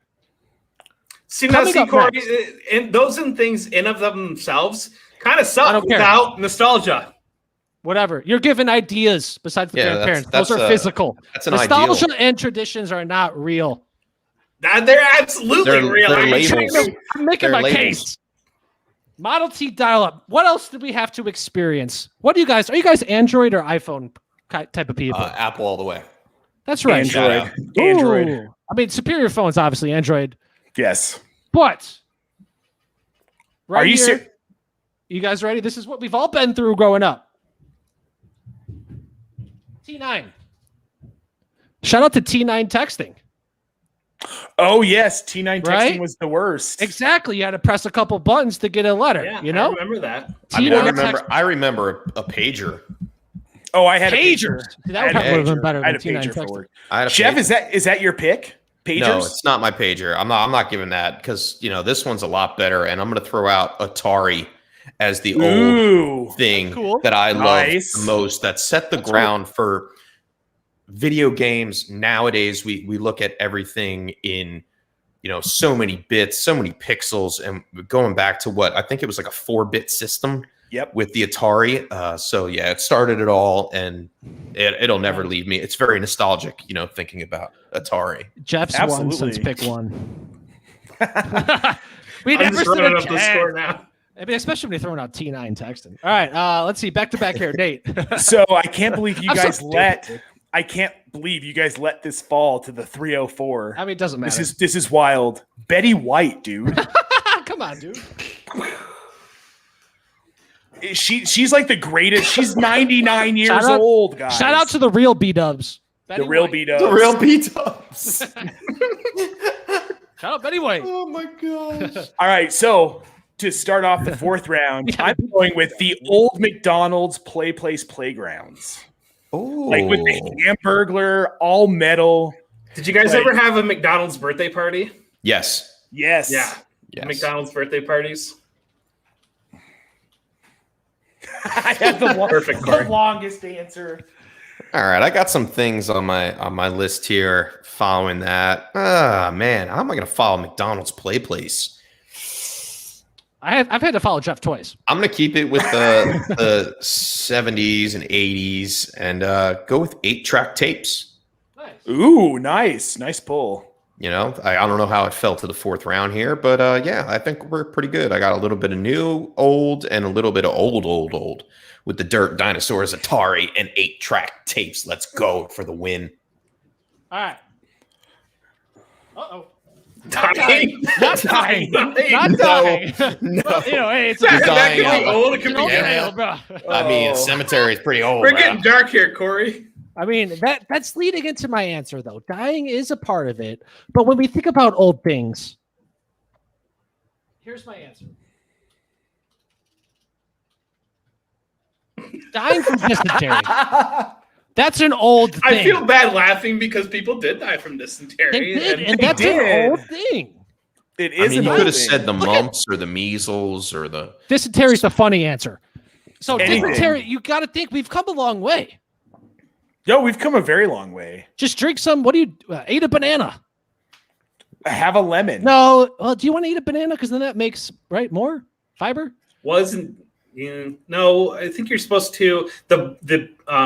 Speaker 3: See, Corey, and those things in of themselves kind of suck without nostalgia.
Speaker 4: Whatever. You're given ideas besides the grandparents. Those are physical.
Speaker 2: That's an
Speaker 4: nostalgia
Speaker 2: ideal.
Speaker 4: And traditions are not real.
Speaker 3: They're absolutely real.
Speaker 4: I'm making my case. Model T dial up. What else did we have to experience? What do you guys? Are you guys Android or iPhone type of people?
Speaker 2: Apple all the way.
Speaker 4: That's right.
Speaker 5: Android.
Speaker 4: I mean, superior phones, obviously Android.
Speaker 5: Yes.
Speaker 4: But
Speaker 5: are you serious?
Speaker 4: You guys ready? This is what we've all been through growing up. T9. Shout out to T9 texting.
Speaker 5: Oh, yes. T9 texting was the worst.
Speaker 4: Exactly. You had to press a couple buttons to get a letter.
Speaker 3: Yeah,
Speaker 4: you know?
Speaker 3: I remember that.
Speaker 2: I remember a pager.
Speaker 5: Oh, I had
Speaker 4: pager. That would have been better than T9 texting.
Speaker 5: Jeff, is that your pick? Pagers?
Speaker 2: No, it's not my pager. I'm not giving that because this one's a lot better, and I'm going to throw out Atari as the old thing that I love the most. That set the ground for video games. Nowadays, we look at everything in so many bits, so many pixels, and going back to what I think it was like a 4-bit system.
Speaker 5: Yep.
Speaker 2: With the Atari. So yeah, it started it all, and it'll never leave me. It's very nostalgic, thinking about Atari.
Speaker 4: Jeff's won since pick 1. We
Speaker 3: I'm
Speaker 4: never
Speaker 3: just running up the score now.
Speaker 4: I mean, especially when you're throwing out T9 texting. All right, let's see. Back to back here, Nate.
Speaker 5: So I can't believe you guys let this fall to the 304.
Speaker 4: I mean, it doesn't matter.
Speaker 5: This is wild. Betty White, dude.
Speaker 4: Come on, dude.
Speaker 5: She's like the greatest. She's 99 years old, guys.
Speaker 4: Shout out to the real B-dubs.
Speaker 5: The real B-dubs.
Speaker 2: The real B-dubs.
Speaker 4: Shout out Betty White.
Speaker 2: Oh my gosh.
Speaker 5: All right, so to start off the 4th round, I'm going with the old McDonald's Place Playgrounds.
Speaker 2: Oh,
Speaker 5: like with the Hamburglar, all metal.
Speaker 3: Did you guys ever have a McDonald's birthday party?
Speaker 2: Yes.
Speaker 5: Yes.
Speaker 3: Yeah.
Speaker 2: Yes.
Speaker 3: McDonald's birthday parties.
Speaker 5: I have the longest answer.
Speaker 2: All right, I got some things on my list here following that. Man, how am I going to follow McDonald's Place?
Speaker 4: I've had to follow Jeff twice.
Speaker 2: I'm going to keep it with the 70s and 80s and go with 8-track tapes.
Speaker 4: Nice.
Speaker 5: Ooh, nice pull.
Speaker 2: I don't know how it fell to the 4th round here, but yeah, I think we're pretty good. I got a little bit of new, old, and a little bit of old with the Dirt, Dinosaurs, Atari, and 8-track tapes. Let's go for the win.
Speaker 4: All right. Uh-oh.
Speaker 3: Dying.
Speaker 4: Not dying.
Speaker 2: No.
Speaker 4: Well, hey, it's
Speaker 2: dying.
Speaker 3: That could be old. It could be
Speaker 4: inhale, bro.
Speaker 2: I mean, cemetery is pretty old.
Speaker 3: We're getting dark here, Corey.
Speaker 4: I mean, that's leading into my answer, though. Dying is a part of it. But when we think about old things, here's my answer. Dying from dysentery. That's an old thing.
Speaker 3: I feel bad laughing because people did die from dysentery.
Speaker 4: They did, and that's an old thing.
Speaker 5: It is.
Speaker 2: You could have said the mumps or the measles or the
Speaker 4: dysentery is the funny answer. So dysentery, you got to think we've come a long way.
Speaker 5: Yo, we've come a very long way.
Speaker 4: Just drink some. What do you eat a banana?
Speaker 5: Have a lemon.
Speaker 4: No. Well, do you want to eat a banana? Because then that makes more fiber.
Speaker 3: No, I think you're supposed to the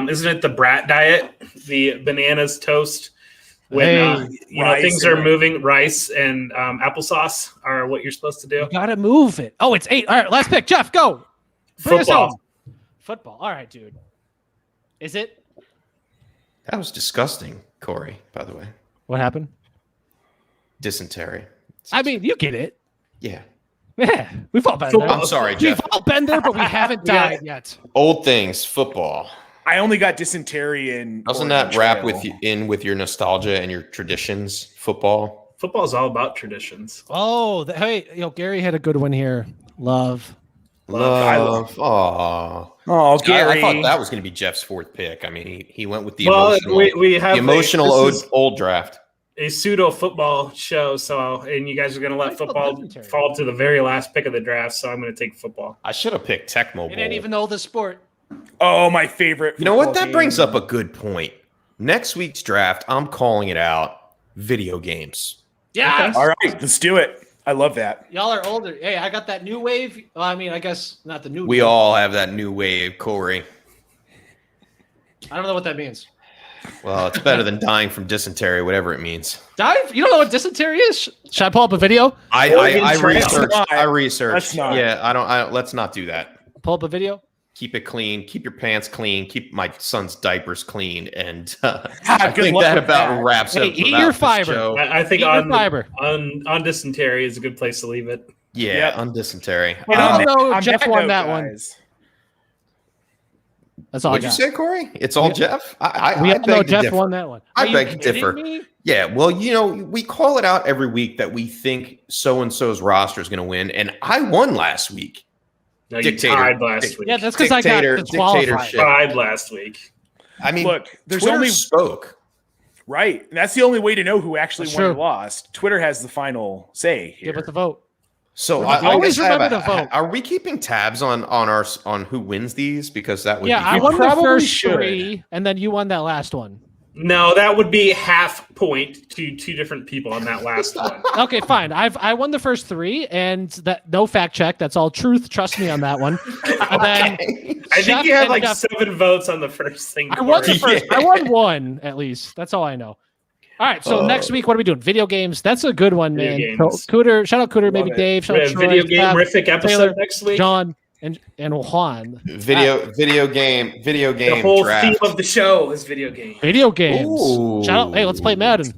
Speaker 3: isn't it the brat diet? The bananas toast when things are moving. Rice and applesauce are what you're supposed to do.
Speaker 4: You gotta move it. Oh, it's 8. All right, last pick. Jeff, go.
Speaker 3: Football.
Speaker 4: All right, dude. Is it?
Speaker 2: That was disgusting, Corey, by the way.
Speaker 4: What happened?
Speaker 2: Dysentery.
Speaker 4: I mean, you get it.
Speaker 2: Yeah.
Speaker 4: Yeah, we've all been there.
Speaker 2: I'm sorry, Jeff.
Speaker 4: We've all been there, but we haven't died yet.
Speaker 2: Old things, football.
Speaker 5: I only got dysentery in.
Speaker 2: Doesn't that wrap with your nostalgia and your traditions? Football.
Speaker 3: Football is all about traditions.
Speaker 4: Oh, hey, Gary had a good one here. Love
Speaker 2: Love. Oh,
Speaker 5: Gary.
Speaker 2: I thought that was going to be Jeff's fourth pick. I mean, he went with the
Speaker 3: emotional
Speaker 2: old draft.
Speaker 3: A pseudo football show, and you guys are going to let football fall to the very last pick of the draft, so I'm going to take football.
Speaker 2: I should have picked Tecmo Bowl.
Speaker 4: You didn't even know the sport.
Speaker 5: Oh, my favorite.
Speaker 2: You know what? That brings up a good point. Next week's draft, I'm calling it out. Video games.
Speaker 4: Yeah.
Speaker 5: Okay. All right, let's do it. I love that.
Speaker 4: Y'all are older. Hey, I got that new wave. Well, I mean, I guess not the new.
Speaker 2: We all have that new wave, Corey.
Speaker 4: I don't know what that means.
Speaker 2: Well, it's better than dying from dysentery, whatever it means.
Speaker 4: You don't know what dysentery is? Should I pull up a video?
Speaker 2: I researched.
Speaker 5: Let's not.
Speaker 2: Yeah, I don't. Let's not do that.
Speaker 4: Pull up a video.
Speaker 2: Keep it clean. Keep your pants clean. Keep my son's diapers clean. And
Speaker 5: I
Speaker 2: think that about wraps up.
Speaker 4: Eat your fiber.
Speaker 2: Show.
Speaker 3: I think
Speaker 4: fiber.
Speaker 3: on dysentery is a good place to leave it.
Speaker 2: Yeah, on dysentery.
Speaker 4: I don't know. Jeff won that one. That's all.
Speaker 2: What'd you say, Corey? It's all Jeff.
Speaker 4: I know Jeff won that one.
Speaker 2: I beg to differ. Yeah, well, we call it out every week that we think so and so's roster is going to win, and I won last week.
Speaker 3: No, you tied last week.
Speaker 4: Yeah, that's because I got disqualified.
Speaker 3: Tied last week.
Speaker 2: I mean,
Speaker 5: look, there's
Speaker 2: Twitter
Speaker 5: only
Speaker 2: spoke.
Speaker 5: Right, and that's the only way to know who actually won or lost. Twitter has the final say here.
Speaker 4: Give it the vote.
Speaker 2: So
Speaker 4: I always remember to vote.
Speaker 2: Are we keeping tabs on who wins these? Because that would be
Speaker 4: I won the first 3, and then you won that last one.
Speaker 3: No, that would be half point to 2 different people on that last one.
Speaker 4: Okay, fine. I won the first 3, and that no fact check. That's all truth. Trust me on that one. And then
Speaker 3: I think you had like 7 votes on the first thing.
Speaker 4: I won the first. I won 1 at least. That's all I know. All right, so next week, what are we doing? Video games. That's a good one, man. Cooter, shout out Cooter, maybe Dave. Shout out Troy,
Speaker 3: video game rific episode
Speaker 4: Taylor,
Speaker 3: next week.
Speaker 4: John and Juan.
Speaker 2: Video game.
Speaker 3: The whole
Speaker 2: draft.
Speaker 3: theme of the show is video games.
Speaker 4: Video games.
Speaker 2: Ooh.
Speaker 4: Shout out. Hey, let's play Madden.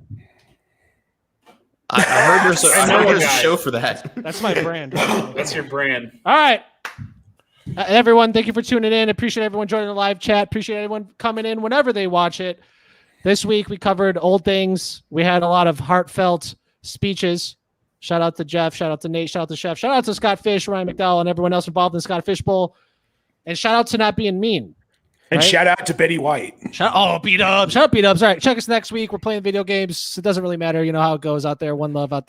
Speaker 2: I heard there's a show for that.
Speaker 4: That's my brand.
Speaker 3: That's your brand.
Speaker 4: All right. Everyone, thank you for tuning in. Appreciate everyone joining the live chat. Appreciate everyone coming in whenever they watch it. This week, we covered old things. We had a lot of heartfelt speeches. Shout out to Jeff. Shout out to Nate. Shout out to Chef. Shout out to Scott Fish, Ryan McDowell, and everyone else involved in the Scott Fish Bowl. And shout out to not being mean.
Speaker 5: And shout out to Betty White.
Speaker 4: B-Dubs. Shout out B-Dubs. All right, check us next week. We're playing video games. It doesn't really matter. You know how it goes out there. One love out there.